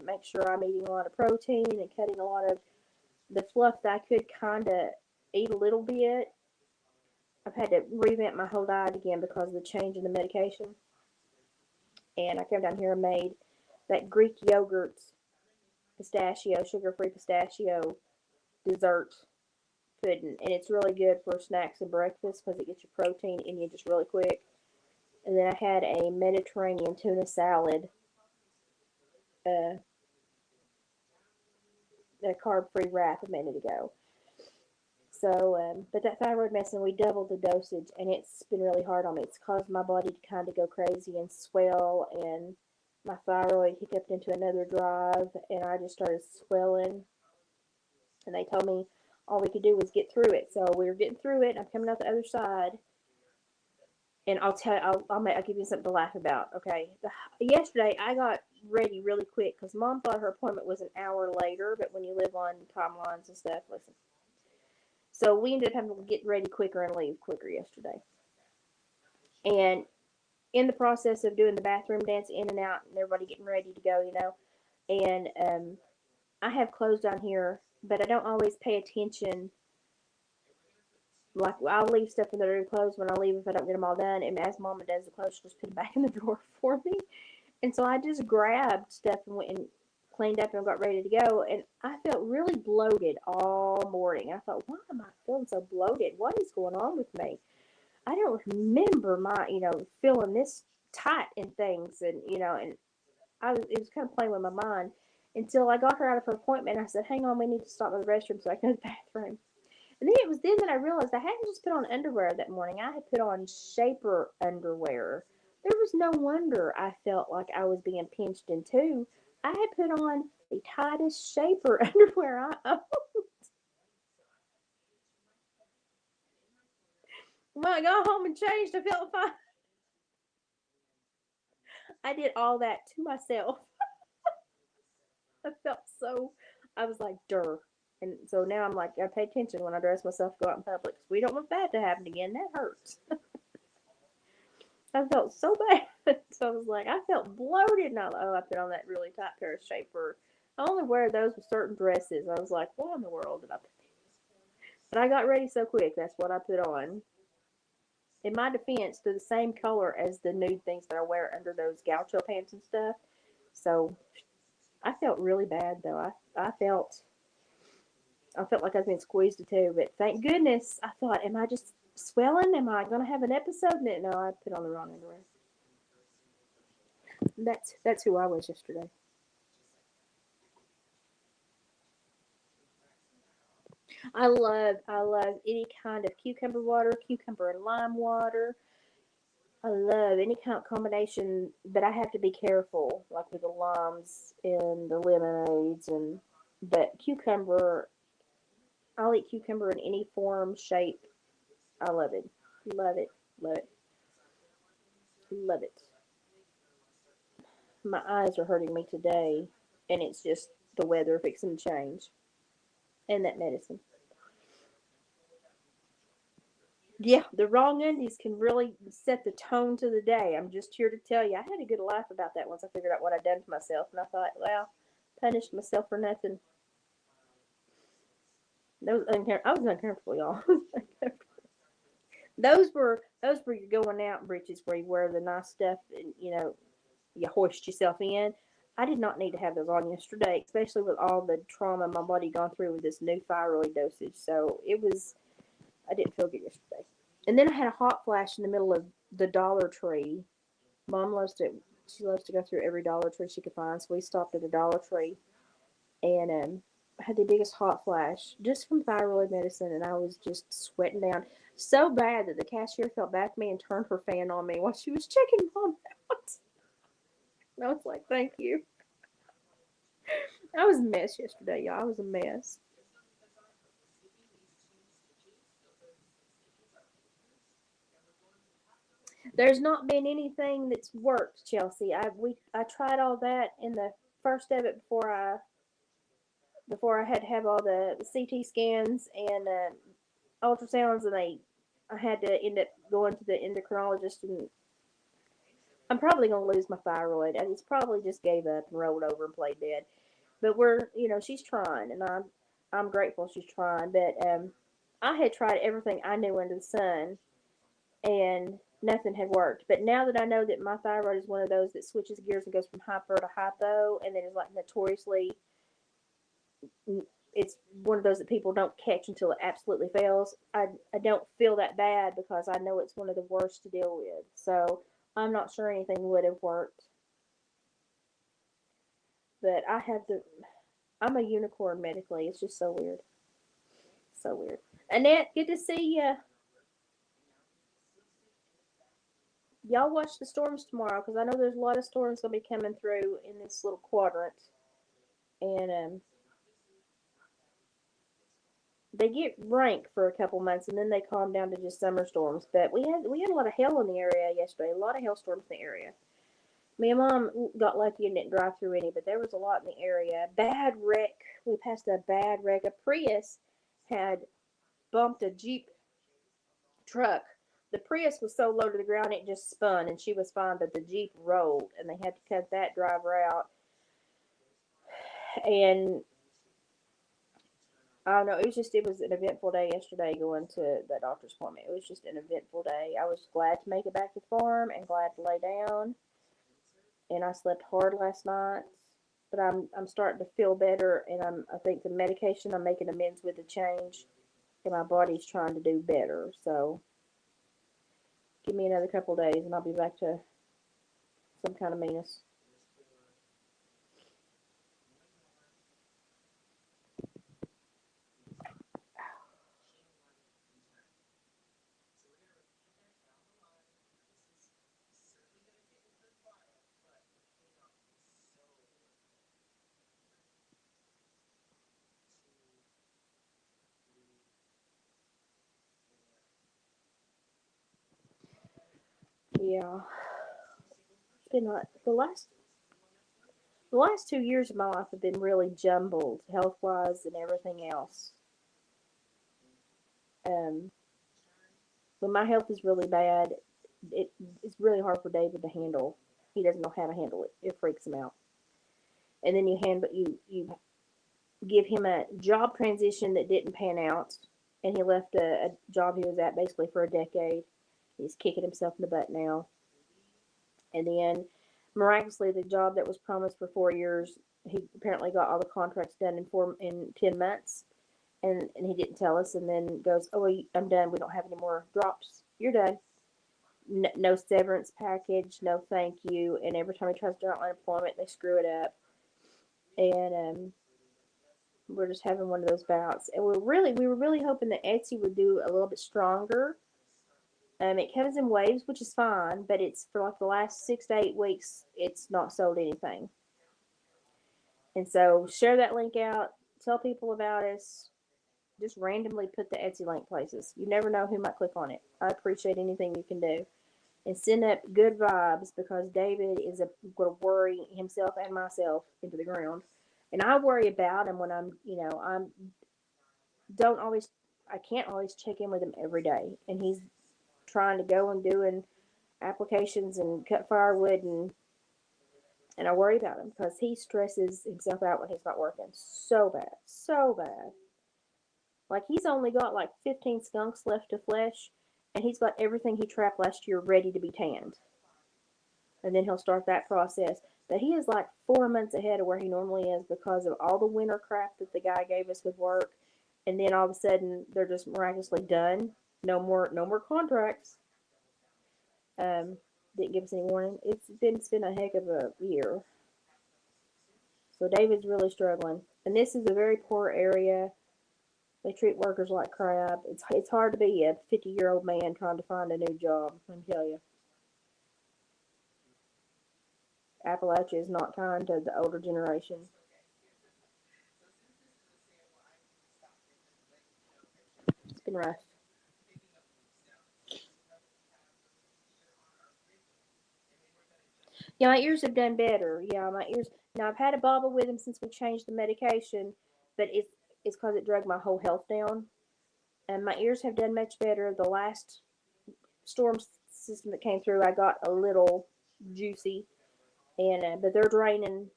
make sure I'm eating a lot of protein and cutting a lot of the fluff that I could kind of eat a little bit. I've had to revamp my whole diet again because of the change in the medication. And I came down here and made that Greek yogurt pistachio, sugar-free pistachio dessert pudding, and it's really good for snacks and breakfast because it gets your protein in you just really quick. And then I had a Mediterranean tuna salad, uh, a carb-free wrap a minute ago. So, but that thyroid medicine, we doubled the dosage, and it's been really hard on me. It's caused my body to kind of go crazy and swell, and my thyroid hiccuped into another drive, and I just started swelling. And they told me all we could do was get through it. So we were getting through it. I'm coming out the other side, and I'll give you something to laugh about. Okay, yesterday I got ready really quick because Mom thought her appointment was an hour later, but when you live on timelines and stuff, listen. So we ended up having to get ready quicker and leave quicker yesterday. And in the process of doing the bathroom dance in and out and everybody getting ready to go, and I have clothes down here, but I don't always pay attention. Like, I'll leave stuff in the room closed when I leave if I don't get them all done, and as Mama does the clothes, she'll just put it back in the drawer for me. And so I just grabbed stuff and went and cleaned up and got ready to go, and I felt really bloated all morning. I thought, why am I feeling so bloated? What is going on with me? I don't remember feeling this tight and things, and it was kind of playing with my mind until I got her out of her appointment. And I said, hang on, we need to stop by the restroom so I can go to the bathroom. And then it was then that I realized I hadn't just put on underwear that morning. I had put on shaper underwear. There was no wonder I felt like I was being pinched in two. I had put on the tightest shaper underwear I owned. When I got home and changed, I felt fine. I did all that to myself. I felt so, I was like, "Durr." And so now I'm like, I pay attention when I dress myself to go out in public. We don't want that to happen again. That hurts. I felt so bad. So I was like, I felt bloated. And I put on that really tight pair of shaper. I only wear those with certain dresses. I was like, what in the world did I put? But I got ready so quick. That's what I put on. In my defense, they're the same color as the nude things that I wear under those gaucho pants and stuff. So I felt really bad though. I felt like I was being squeezed to two, but thank goodness. I thought, am I just swelling? Am I going to have an episode? No, I put on the wrong underwear. That's who I was yesterday. I love any kind of cucumber water, cucumber and lime water. I love any kind of combination, but I have to be careful, like with the limes and the lemonades but cucumber. I'll eat cucumber in any form, shape. I love it, love it, love it, love it. My eyes are hurting me today, and it's just the weather fixing to change, and that medicine. Yeah, the wrong undies can really set the tone to the day. I'm just here to tell you. I had a good laugh about that once I figured out what I'd done to myself, and I thought, well, punished myself for nothing. I was uncomfortable, y'all. Those were your going out breeches where you wear the nice stuff and you hoist yourself in. I did not need to have those on yesterday, especially with all the trauma my body gone through with this new thyroid dosage. So I didn't feel good yesterday. And then I had a hot flash in the middle of the Dollar Tree. Mom loves to she loves to go through every Dollar Tree she could find, so we stopped at a Dollar Tree and I had the biggest hot flash just from thyroid medicine, and I was just sweating down so bad that the cashier felt bad for me and turned her fan on me while she was checking Mom out. And I was like, "Thank you." I was a mess yesterday, y'all. I was a mess. There's not been anything that's worked, Chelsea. I tried all that in the first of it before I had to have all the CT scans and ultrasounds, and I had to end up going to the endocrinologist, and I'm probably gonna lose my thyroid. I just probably just gave up and rolled over and played dead. But she's trying, and I'm grateful she's trying. But I had tried everything I knew under the sun, and nothing had worked. But now that I know that my thyroid is one of those that switches gears and goes from hyper to hypo, and then is like notoriously, it's one of those that people don't catch until it absolutely fails. I don't feel that bad because I know it's one of the worst to deal with. So I'm not sure anything would have worked. But I'm a unicorn medically. It's just so weird. So weird. Annette, good to see you. Y'all watch the storms tomorrow, because I know there's a lot of storms going to be coming through in this little quadrant. And they get rank for a couple months, and then they calm down to just summer storms. But we had a lot of hail in the area yesterday, a lot of hailstorms in the area. Me and Mom got lucky and didn't drive through any, but there was a lot in the area. Bad wreck. We passed a bad wreck. A Prius had bumped a Jeep truck. The Prius was so low to the ground it just spun, and she was fine, but the Jeep rolled, and they had to cut that driver out. And I don't know, it was an eventful day yesterday going to the doctor's appointment. It was just an eventful day. I was glad to make it back to the farm and glad to lay down. And I slept hard last night. But I'm starting to feel better, and I think the medication I'm making amends with the change, and my body's trying to do better. So give me another couple of days, and I'll be back to some kind of meanness. Yeah, it's been like the last 2 years of my life have been really jumbled, health wise and everything else. Um, when my health is really bad, it's really hard for David to handle. He doesn't know how to handle it. It freaks him out. And then you give him a job transition that didn't pan out, and he left a job he was at basically for a decade. He's kicking himself in the butt now. And then, miraculously, the job that was promised for 4 years, he apparently got all the contracts done in 10 months, and he didn't tell us. And then goes, "Oh, I'm done. We don't have any more drops. You're done. No severance package. No thank you." And every time he tries to do unemployment, they screw it up. And we're just having one of those bouts. And we were really hoping that Etsy would do a little bit stronger. It comes in waves, which is fine, but it's for like the last 6 to 8 weeks, it's not sold anything. And so share that link out, tell people about us, just randomly put the Etsy link places. You never know who might click on it. I appreciate anything you can do. And send up good vibes, because David is going to worry himself and myself into the ground. And I worry about him when I'm don't always, I can't always check in with him every day. And he's trying to go and doing applications and cut firewood, and I worry about him because he stresses himself out when he's not working so bad, so bad. Like he's only got like 15 skunks left to flesh, and he's got everything he trapped last year ready to be tanned, and then he'll start that process. But he is like 4 months ahead of where he normally is because of all the winter crap that the guy gave us with work, and then all of a sudden they're just miraculously done. No more contracts. Um, didn't give us any warning. It's been a heck of a year. So David's really struggling, and this is a very poor area. They treat workers like crap. It's hard to be a 50-year-old man trying to find a new job. I can tell you, Appalachia is not kind to the older generation. It's been rough. Yeah, my ears have done better. Yeah, my ears. Now I've had a bobble with him since we changed the medication, but it's because it drug my whole health down. And my ears have done much better. The last storm system that came through, I got a little juicy, and but they're draining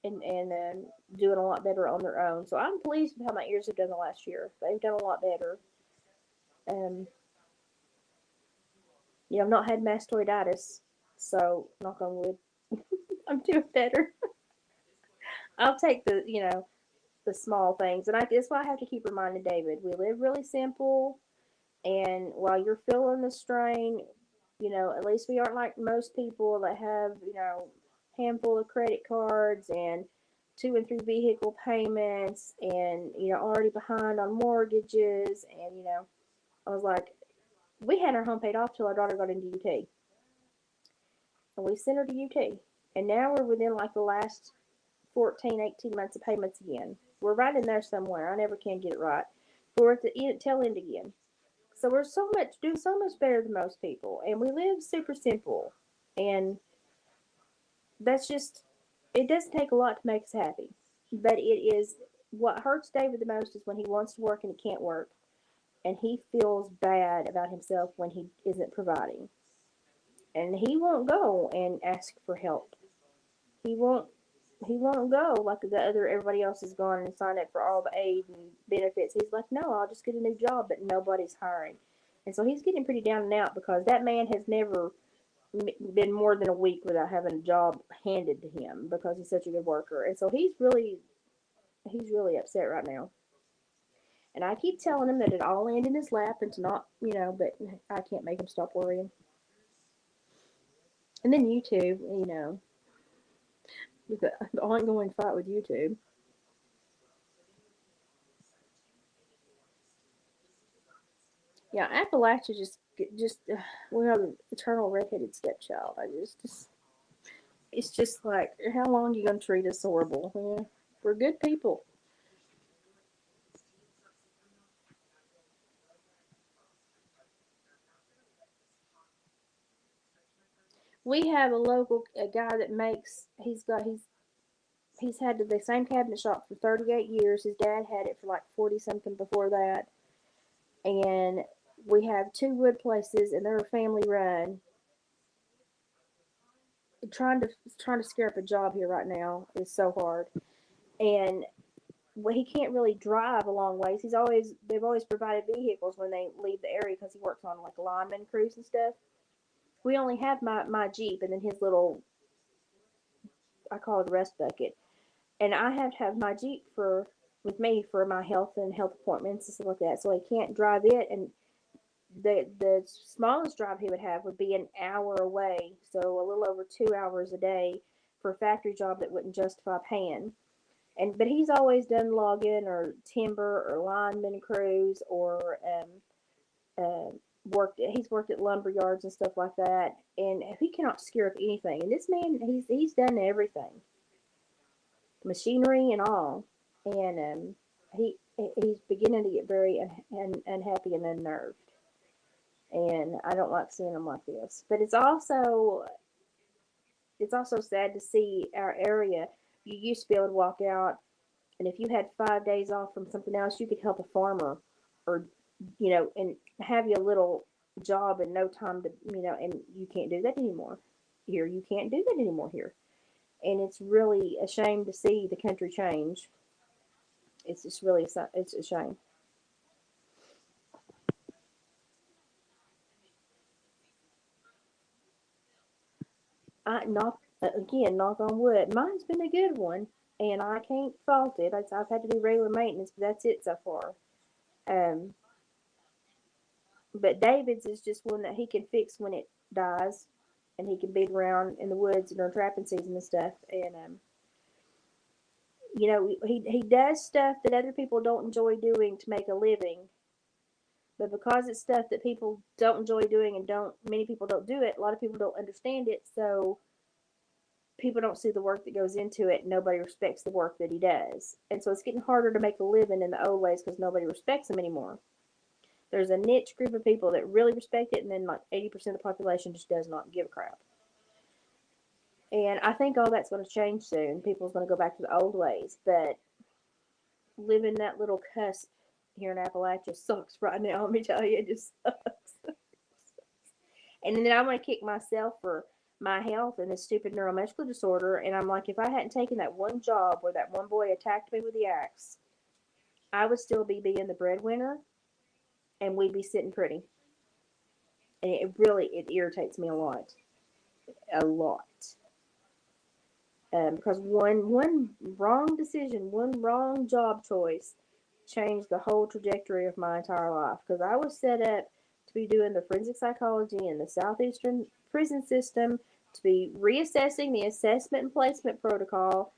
and doing a lot better on their own. So I'm pleased with how my ears have done the last year. They've done a lot better. Um, I've not had mastoiditis, so knock on wood, I'm doing better. I'll take the small things, and that's why I have to keep reminding David. We live really simple, and while you're feeling the strain, at least we aren't like most people that have handful of credit cards and 2 and 3 vehicle payments, and already behind on mortgages, and I was like, We had our home paid off till our daughter got into UT. And we sent her to UT. And now we're within like the last 14, 18 months of payments again. We're right in there somewhere. I never can get it right. But we're at the tail end again. So we're doing so much better than most people. And we live super simple. And that's just, it doesn't take a lot to make us happy. But it is, what hurts David the most is when he wants to work and he can't work. And he feels bad about himself when he isn't providing. And he won't go and ask for help. He won't he won't go like the other everybody else has gone and signed up for all the aid and benefits. He's like, no, I'll just get a new job, but nobody's hiring. And so he's getting pretty down and out because that man has never been more than a week without having a job handed to him because he's such a good worker. And so he's really upset right now. And I keep telling him that it all land in his lap and to not, but I can't make him stop worrying. And then YouTube, the ongoing fight with YouTube. Yeah, Appalachia just we have the eternal redheaded stepchild. It's just like, how long are you gonna treat us horrible? Yeah, we're good people. We have a guy that makes. He's had the same cabinet shop for 38 years. His dad had it for like 40 something before that, and we have two wood places, and they're family run. Trying to scare up a job here right now is so hard, and well, he can't really drive a long ways. They've always provided vehicles when they leave the area because he works on like lineman crews and stuff. We only have my Jeep and then his little, I call it a rest bucket, and I have to have my Jeep for with me for my health appointments and stuff like that. So he can't drive it, and the smallest drive he would have would be an hour away, so a little over 2 hours a day for a factory job that wouldn't justify paying. But he's always done logging or timber or lineman crews or he's worked at lumber yards and stuff like that, and he cannot scare up anything. And this man, he's done everything, machinery and all, and he's beginning to get very unhappy and unnerved. And I don't like seeing him like this. But it's also sad to see our area. You used to be able to walk out, and if you had 5 days off from something else, you could help a farmer, or and have your little job in no time to and you can't do that anymore. Here, you can't do that anymore here, and it's really a shame to see the country change. It's just really it's a shame. I knock again, knock on wood. Mine's been a good one, and I can't fault it. I've had to do regular maintenance, but that's it so far. Um, but David's is just one that he can fix when it dies, and he can beat around in the woods during trapping season and stuff. And he does stuff that other people don't enjoy doing to make a living. But because it's stuff that people don't enjoy doing and don't many people don't do it, a lot of people don't understand it. So people don't see the work that goes into it. Nobody respects the work that he does. And so it's getting harder to make a living in the old ways because nobody respects him anymore. There's a niche group of people that really respect it, and then like 80% of the population just does not give a crap. And I think all that's going to change soon. People's going to go back to the old ways. But living that little cusp here in Appalachia sucks right now. Let me tell you, it just sucks. And then I'm going to kick myself for my health and this stupid neuromuscular disorder. And I'm like, if I hadn't taken that one job where that one boy attacked me with the axe, I would still be being the breadwinner, and we'd be sitting pretty. And it irritates me a lot. Because one wrong decision, one wrong job choice, changed the whole trajectory of my entire life. Because I was set up to be doing the forensic psychology in the southeastern prison system, to be reassessing the assessment and placement protocol,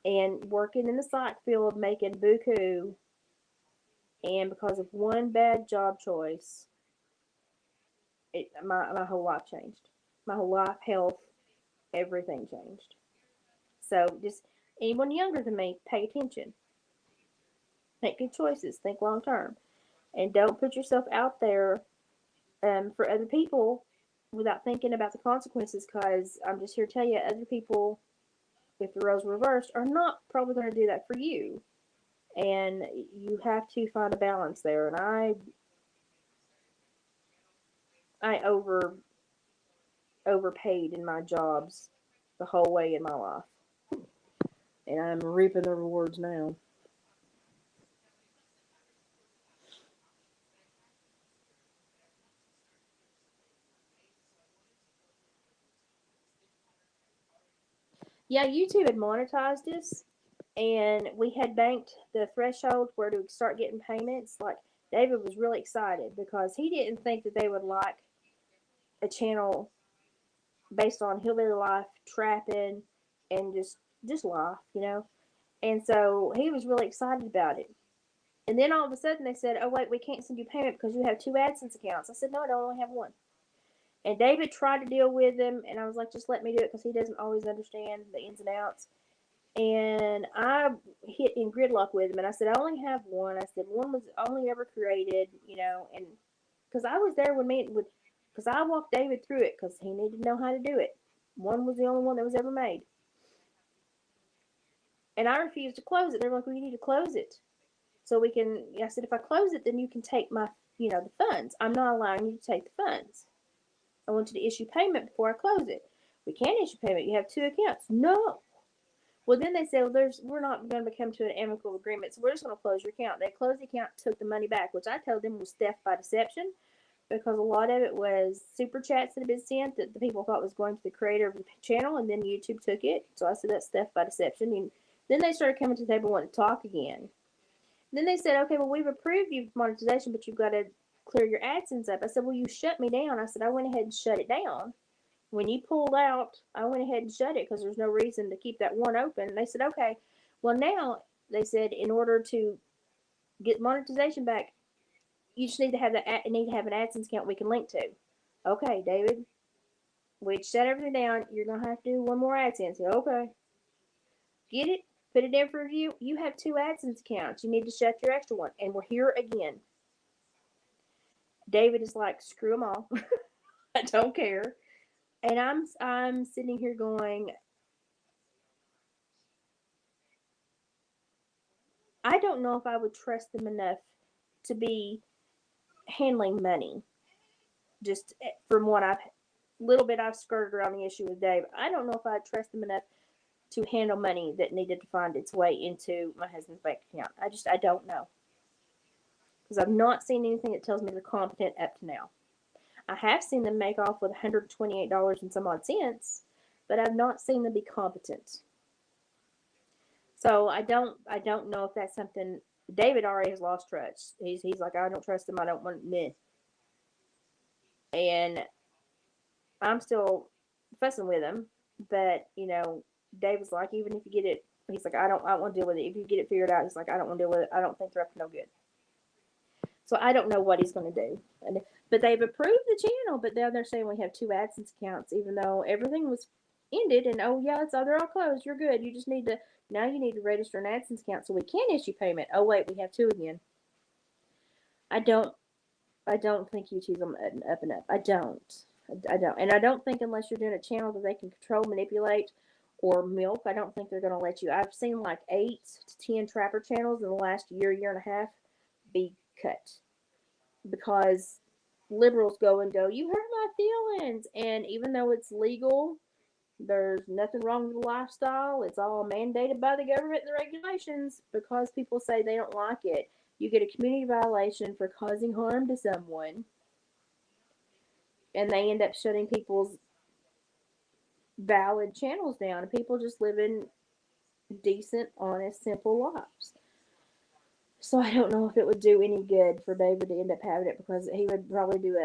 and working in the psych field, making buku. And because of one bad job choice, my whole life changed. My whole life, health, everything changed. So just anyone younger than me, pay attention. Make good choices. Think long term. And don't put yourself out there for other people without thinking about the consequences, because I'm just here to tell you, other people, if the roles were reversed, are not probably going to do that for you. And you have to find a balance there. And I overpaid in my jobs the whole way in my life, and I'm reaping the rewards now. Yeah, YouTube had monetized us, and we had banked the threshold where to start getting payments. Like, David was really excited because he didn't think that they would like a channel based on hillbilly life, trapping, and just life, you know. And so he was really excited about it. And then all of a sudden they said, "Oh wait, we can't send you payment because you have two AdSense accounts." I said, "No, I don't only have one." And David tried to deal with him, and I was like, "Just let me do it," because he doesn't always understand the ins and outs. And I hit in gridlock with him, and I said, "I only have one." I said, "One was only ever created, you know," and because I was there when me with, because I walked David through it because he needed to know how to do it. One was the only one that was ever made, and I refused to close it. They're like, "Well, you need to close it so we can." I said, "If I close it, then you can take my, the funds. I'm not allowing you to take the funds. I want you to issue payment before I close it." "We can't issue payment. You have two accounts." "No." Well, then they said, "Well, we're not going to come to an amicable agreement, so we're just going to close your account." They closed the account, took the money back, which I told them was theft by deception, because a lot of it was super chats that had been sent that the people thought was going to the creator of the channel, and then YouTube took it. So I said that's theft by deception. And then they started coming to the table and wanting to talk again. Then they said, "Okay, well, we've approved you monetization, but you've got to clear your AdSense up." I said, "Well, you shut me down." I said, "I went ahead and shut it down. When you pulled out, I went ahead and shut it because there's no reason to keep that one open." And they said, "Okay, well, now," they said, "in order to get monetization back, you just need to have an AdSense account we can link to." "Okay, David, we shut everything down. You're gonna have to do one more AdSense." "Okay, get it, put it in for review. You have two AdSense accounts. You need to shut your extra one." And we're here again. David is like, "Screw them all. I don't care." And I'm sitting here going, I don't know if I would trust them enough to be handling money. Just from what I've little bit I've skirted around the issue with Dave, I don't know if I'd trust them enough to handle money that needed to find its way into my husband's bank account. I don't know, because I've not seen anything that tells me they're competent up to now. I have seen them make off with $128 and some odd cents, but I've not seen them be competent. So I don't know if that's something. David already has lost trust. He's like, "I don't trust him. I don't want me." And I'm still fussing with him, but David's like, "Even if you get it," he's like, I don't want to deal with it. If you get it figured out," he's like, "I don't want to deal with it. I don't think they're up to no good." So I don't know what he's going to do. But they've approved the channel, but now they're saying we have two AdSense accounts, even though everything was ended. And oh yeah, they're all closed. You're good. You just need to now you need to register an AdSense account so we can issue payment. Oh wait, we have two again. I don't I don't think YouTube's on the up and up. I don't, and I don't think unless you're doing a channel that they can control, manipulate, or milk, I don't think they're going to let you. I've seen like 8 to 10 trapper channels in the last year and a half be cut because liberals go and go, "You hurt my feelings," and even though it's legal, there's nothing wrong with the lifestyle. It's all mandated by the government and the regulations. Because people say they don't like it, you get a community violation for causing harm to someone, and they end up shutting people's valid channels down, and people just living decent, honest, simple lives. So I don't know if it would do any good for David to end up having it, because he would probably do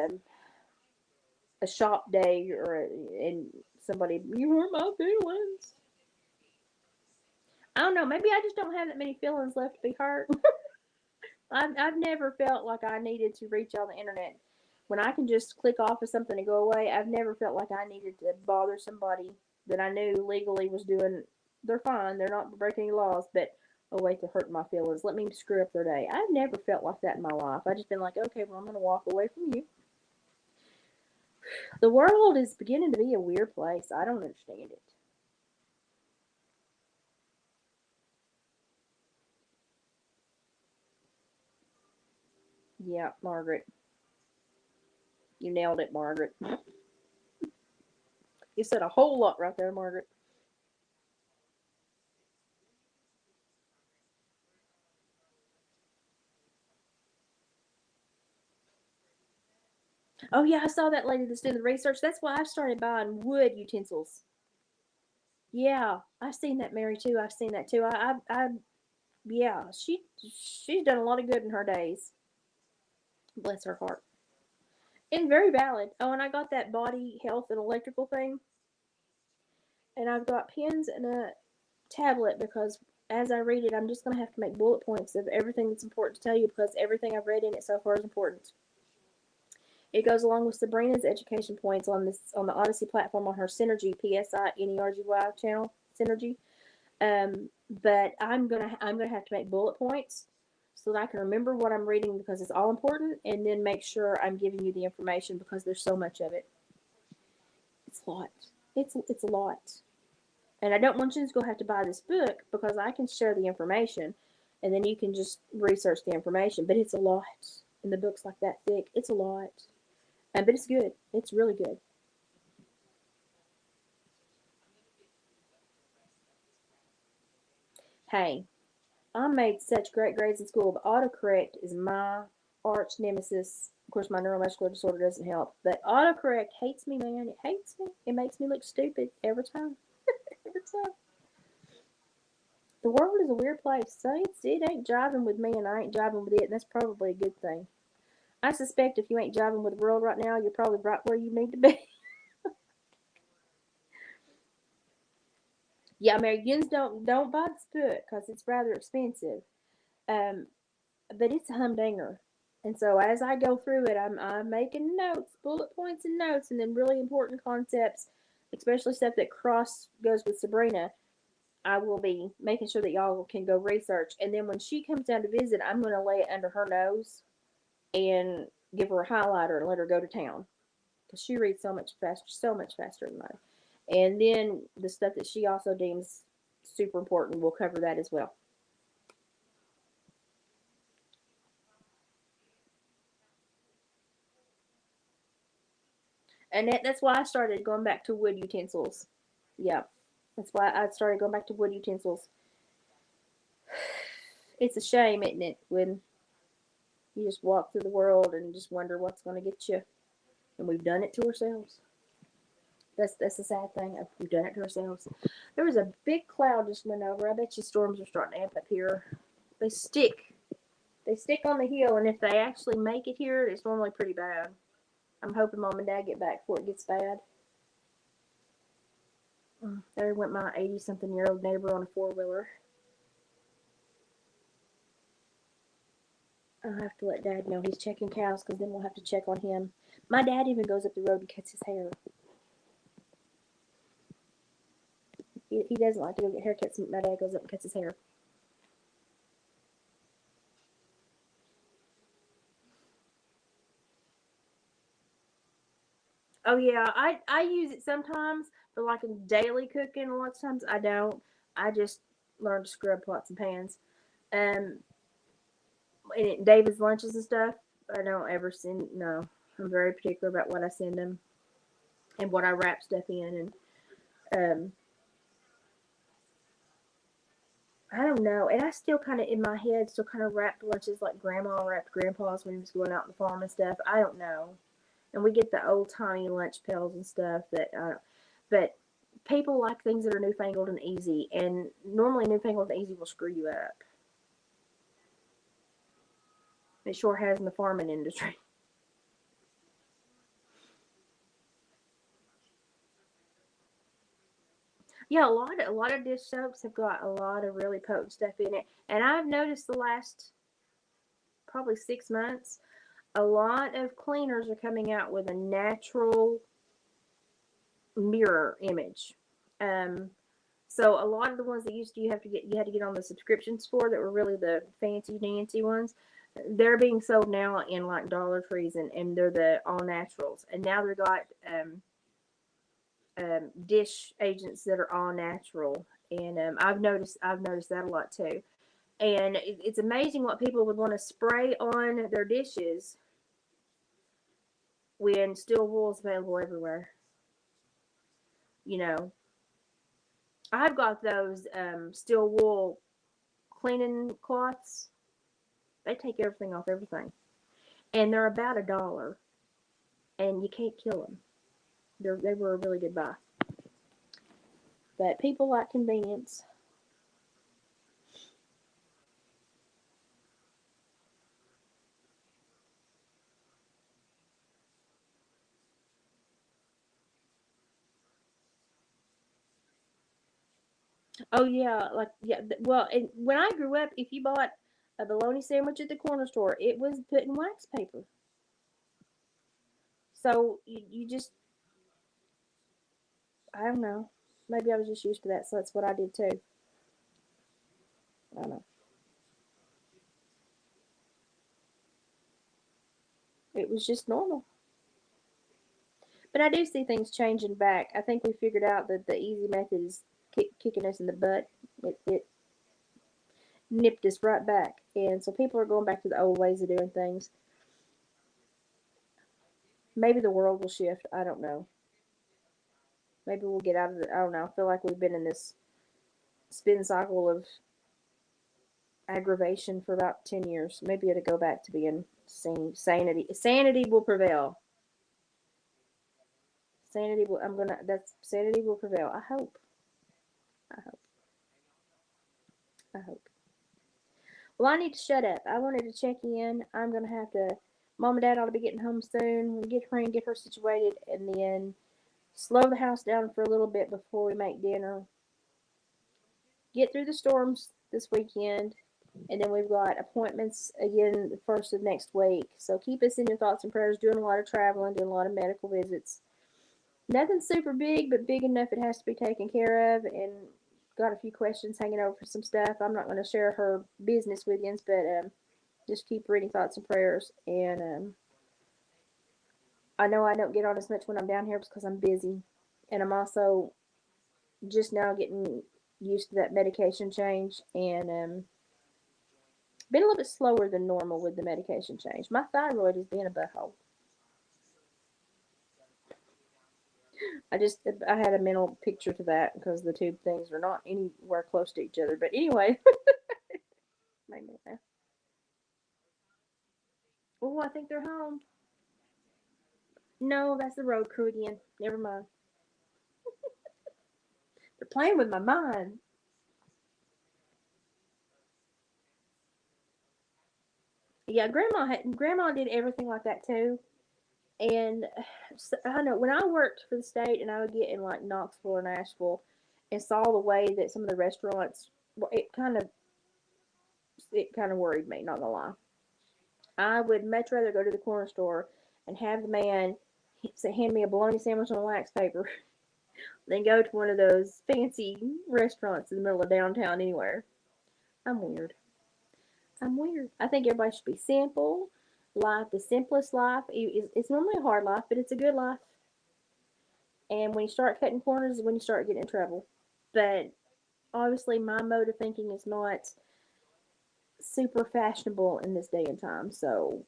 a shop day and somebody, "You hurt my feelings." I don't know. Maybe I just don't have that many feelings left to be hurt. I've never felt like I needed to reach on the internet When I can just click off of something and go away, I've never felt like I needed to bother somebody that I knew legally was doing. They're fine. They're not breaking any laws, but oh wait, they're hurting my feelings. Let me screw up their day. I've never felt like that in my life. I just been like, okay, well I'm gonna walk away from you. The world is beginning to be a weird place. I don't understand it. Yeah, Margaret, you nailed it, Margaret. You said a whole lot right there, Margaret. Oh yeah, I saw that lady that's doing the research. That's why I started buying wood utensils. Yeah, I've seen that, Mary too. I've seen that too. Yeah, she's done a lot of good in her days. Bless her heart. And very valid. Oh, and I got that body health and electrical thing, and I've got pens and a tablet because as I read it, I'm just gonna have to make bullet points of everything that's important to tell you because everything I've read in it so far is important. It goes along with Sabrina's education points on the Odyssey platform on her Synergy PSINERGY channel Synergy. But I'm gonna have to make bullet points so that I can remember what I'm reading because it's all important, and then make sure I'm giving you the information because there's so much of it. It's a lot. It's a lot, and I don't want you to go have to buy this book because I can share the information, and then you can just research the information. But it's a lot, and the book's like that thick. It's a lot, but it's good. It's really good. Hey, I made such great grades in school, but autocorrect is my arch nemesis. Of course, my neuromuscular disorder doesn't help, but autocorrect hates me, man. It hates me. It makes me look stupid every time. Every time. The world is a weird place. So it ain't jiving with me, and I ain't jiving with it, and that's probably a good thing. I suspect if you ain't jiving with the world right now, you're probably right where you need to be. Yeah, Americans don't buy this book because it's rather expensive. Um, but it's a humdinger. And so as I go through it, I'm making notes, bullet points and notes, and then really important concepts, especially stuff that cross goes with Sabrina. I will be making sure that y'all can go research. And then when she comes down to visit, I'm going to lay it under her nose and give her a highlighter and let her go to town because she reads so much faster than I. And then the stuff that she also deems super important, we'll cover that as well. And that's why I started going back to wood utensils. Yeah, that's why I started going back to wood utensils. It's a shame, isn't it, when you just walk through the world and just wonder what's going to get you, and we've done it to ourselves. That's the sad thing. We've done it to ourselves. There was a big cloud just went over. I bet you storms are starting to amp up here. They stick. They stick on the hill, and if they actually make it here, it's normally pretty bad. I'm hoping mom and dad get back before it gets bad. There went my 80-something-year-old neighbor on a four-wheeler. I'll have to let dad know he's checking cows because then we'll have to check on him. My dad even goes up the road and cuts his hair. He doesn't like to go get haircuts. My dad goes up and cuts his hair. Oh yeah, I use it sometimes for like in daily cooking. A lot of times I don't. I just learn to scrub pots and pans. Um, and David's lunches and stuff. I don't ever send. No, I'm very particular about what I send them and what I wrap stuff in. And I don't know. And I still kind of in my head still kind of wrapped lunches like Grandma wrapped Grandpa's when he was going out in the farm and stuff. I don't know. And we get the old timey lunch pails and stuff that. But people like things that are newfangled and easy, and normally newfangled and easy will screw you up. It sure has in the farming industry. Yeah, a lot of dish soaps have got a lot of really potent stuff in it, and I've noticed the last probably 6 months A lot of cleaners are coming out with a natural mirror image. Um, so a lot of the ones that used to you had to get on the subscriptions for that were really the fancy dancy ones. They're being sold now in like Dollar Trees, and they're the all naturals. And now they've got dish agents that are all natural, and I've noticed that a lot too. And it's amazing what people would want to spray on their dishes when steel wool is available everywhere. You know, I've got those steel wool cleaning cloths. They take everything off everything, and they're about $1, and you can't kill them. They were a really good buy. But people like convenience. Oh yeah, like yeah. Well, and when I grew up, if you bought a bologna sandwich at the corner store, it was put in wax paper. So you just, I don't know. Maybe I was just used to that, so that's what I did too. I don't know. It was just normal. But I do see things changing back. I think we figured out that the easy method is kicking us in the butt. It nipped us right back, and so people are going back to the old ways of doing things. Maybe the world will shift. I don't know. Maybe we'll get out of it. I don't know. I feel like we've been in this spin cycle of aggravation for about 10 years. Maybe it'll go back to being sanity. Sanity will prevail. Sanity will prevail. I hope. I hope. I hope. Well, I need to shut up. I wanted to check in. I'm going to have to, Mom and Dad ought to be getting home soon. We'll get her and get her situated, and then slow the house down for a little bit before we make dinner. Get through the storms this weekend, and then we've got appointments again the first of next week. So keep us in your thoughts and prayers. Doing a lot of traveling, doing a lot of medical visits. Nothing super big, but big enough it has to be taken care of. And got a few questions hanging over for some stuff. I'm not going to share her business with you, but just keep reading thoughts and prayers. And I know I don't get on as much when I'm down here because I'm busy, and I'm also just now getting used to that medication change, and been a little bit slower than normal with the medication change. My thyroid is being a butthole. I had a mental picture to that because the two things are not anywhere close to each other. But anyway, maybe. Oh, I think they're home. No, that's the road crew again. Never mind. They're playing with my mind. Yeah, grandma did everything like that too. And so, I know when I worked for the state, and I would get in like Knoxville or Nashville, and saw the way that some of the restaurants, it kind of worried me. Not gonna lie, I would much rather go to the corner store and have the man hand me a bologna sandwich on wax paper than go to one of those fancy restaurants in the middle of downtown anywhere. I'm weird. I'm weird. I think everybody should be simple. Life, the simplest life. It's normally a hard life, but it's a good life. And when you start cutting corners is when you start getting in trouble. But obviously, my mode of thinking is not super fashionable in this day and time. So,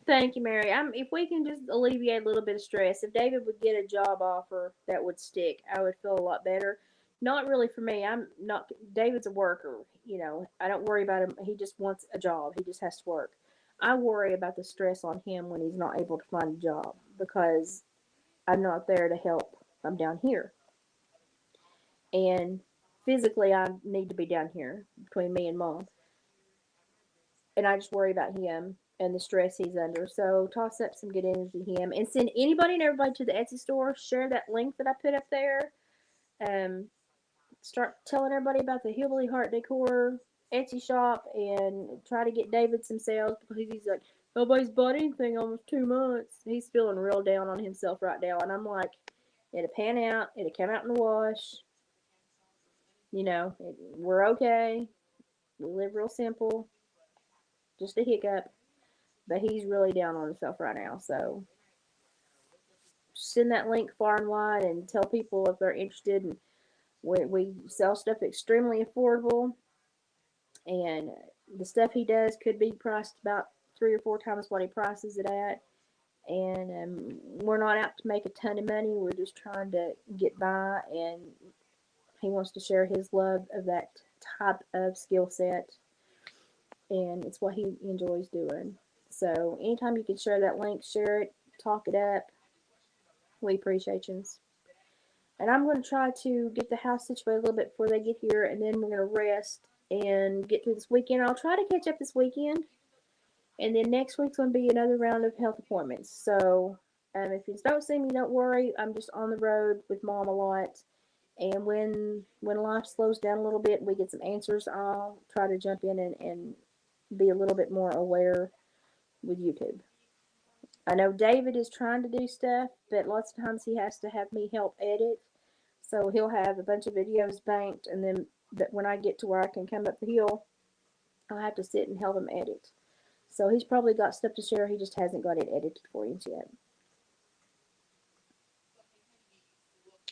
thank you, Mary. If we can just alleviate a little bit of stress, if David would get a job offer that would stick, I would feel a lot better. Not really for me. I'm not. David's a worker. I don't worry about him. He just wants a job. He just has to work. I worry about the stress on him when he's not able to find a job because I'm not there to help. I'm down here, and physically I need to be down here between me and Mom, and I just worry about him and the stress he's under. So toss up some good energy to him, and send anybody and everybody to the Etsy store. Share that link that I put up there. Um, Start telling everybody about the Hillbilly Heart Decor. Etsy shop and try to get David some sales because he's like, nobody's bought anything almost 2 months. He's feeling real down on himself right now. And I'm like, it'll pan out. It'll come out in the wash. We're okay. We live real simple. Just a hiccup. But he's really down on himself right now. So send that link far and wide and tell people if they're interested. And we sell stuff extremely affordable. And the stuff he does could be priced about 3 or 4 times what he prices it at. And we're not out to make a ton of money. We're just trying to get by. And he wants to share his love of that type of skill set. And it's what he enjoys doing. So anytime you can share that link, share it, talk it up. We appreciate you. And I'm going to try to get the house situated a little bit before they get here, and then we're going to rest and get through this weekend. I'll try to catch up this weekend, and then next week's going to be another round of health appointments. So if you don't see me, don't worry. I'm just on the road with Mom a lot. And when life slows down a little bit and we get some answers, I'll try to jump in and be a little bit more aware with YouTube. I know David is trying to do stuff, but lots of times he has to have me help edit. So he'll have a bunch of videos banked, and then when I get to where I can come up the hill, I'll have to sit and help him edit. So he's probably got stuff to share. He just hasn't got it edited for you yet.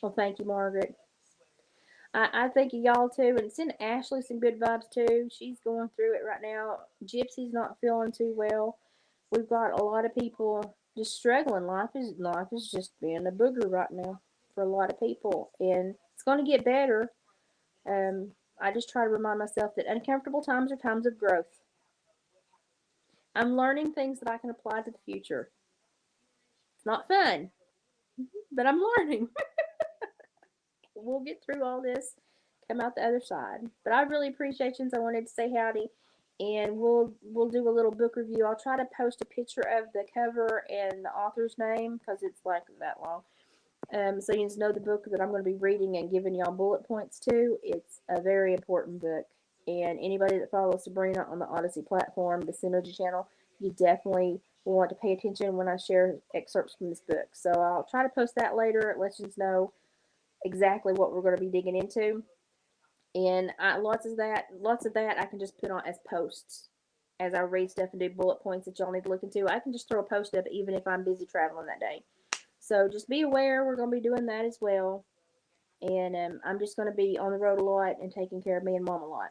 Well, thank you, Margaret. I think of y'all too, and send Ashley some good vibes too. She's going through it right now. Gypsy's not feeling too well. We've got a lot of people just struggling. Life is just being a booger right now for a lot of people, and it's going to get better. I just try to remind myself that uncomfortable times are times of growth. I'm learning things that I can apply to the future. It's not fun, but I'm learning. We'll get through all this, come out the other side. But I really appreciate you. I wanted to say howdy, and we'll do a little book review. I'll try to post a picture of the cover and the author's name because it's like that long. So you just know the book that I'm going to be reading and giving y'all bullet points to. It's a very important book, and anybody that follows Sabrina on the Odyssey platform, the Synergy channel, you definitely will want to pay attention when I share excerpts from this book. So I'll try to post that later. It lets you know exactly what we're going to be digging into, and lots of that I can just put on as posts as I read stuff and do bullet points that y'all need to look into. I can just throw a post up even if I'm busy traveling that day. So just be aware we're going to be doing that as well. And I'm just going to be on the road a lot and taking care of me and Mom a lot.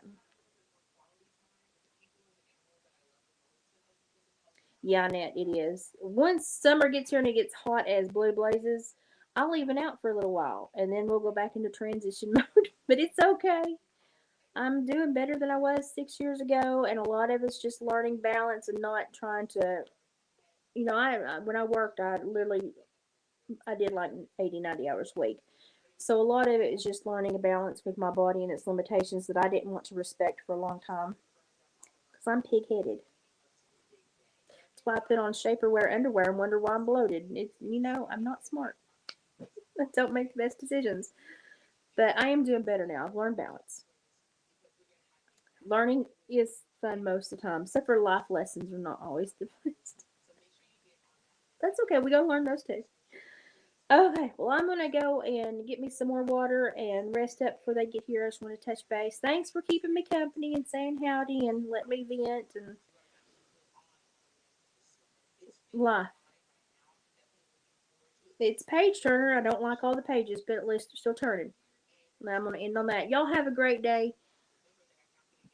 Yeah, Annette, it is. Once summer gets here and it gets hot as blue blazes, I'll even out for a little while. And then we'll go back into transition mode. But it's okay. I'm doing better than I was 6 years ago. And a lot of it's just learning balance and not trying to, when I worked, I did like 80, 90 hours a week. So a lot of it is just learning a balance with my body and its limitations that I didn't want to respect for a long time. Because I'm pig-headed. That's why I put on shaperwear underwear and wonder why I'm bloated. I'm not smart. I don't make the best decisions. But I am doing better now. I've learned balance. Learning is fun most of the time, except for life lessons are not always the best. That's okay. We gotta learn those too. Okay, well, I'm going to go and get me some more water and rest up before they get here. I just want to touch base. Thanks for keeping me company and saying howdy and let me vent and life. It's page turner. I don't like all the pages, but at least they're still turning. And I'm going to end on that. Y'all have a great day.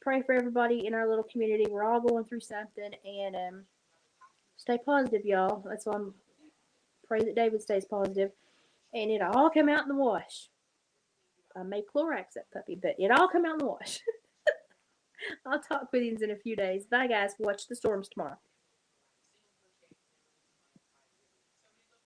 Pray for everybody in our little community. We're all going through something, and stay positive, y'all. That's why I'm pray that David stays positive, and it'll all come out in the wash. I may Clorox that puppy, but it all come out in the wash. I'll talk with you in a few days. Bye, guys. Watch the storms tomorrow.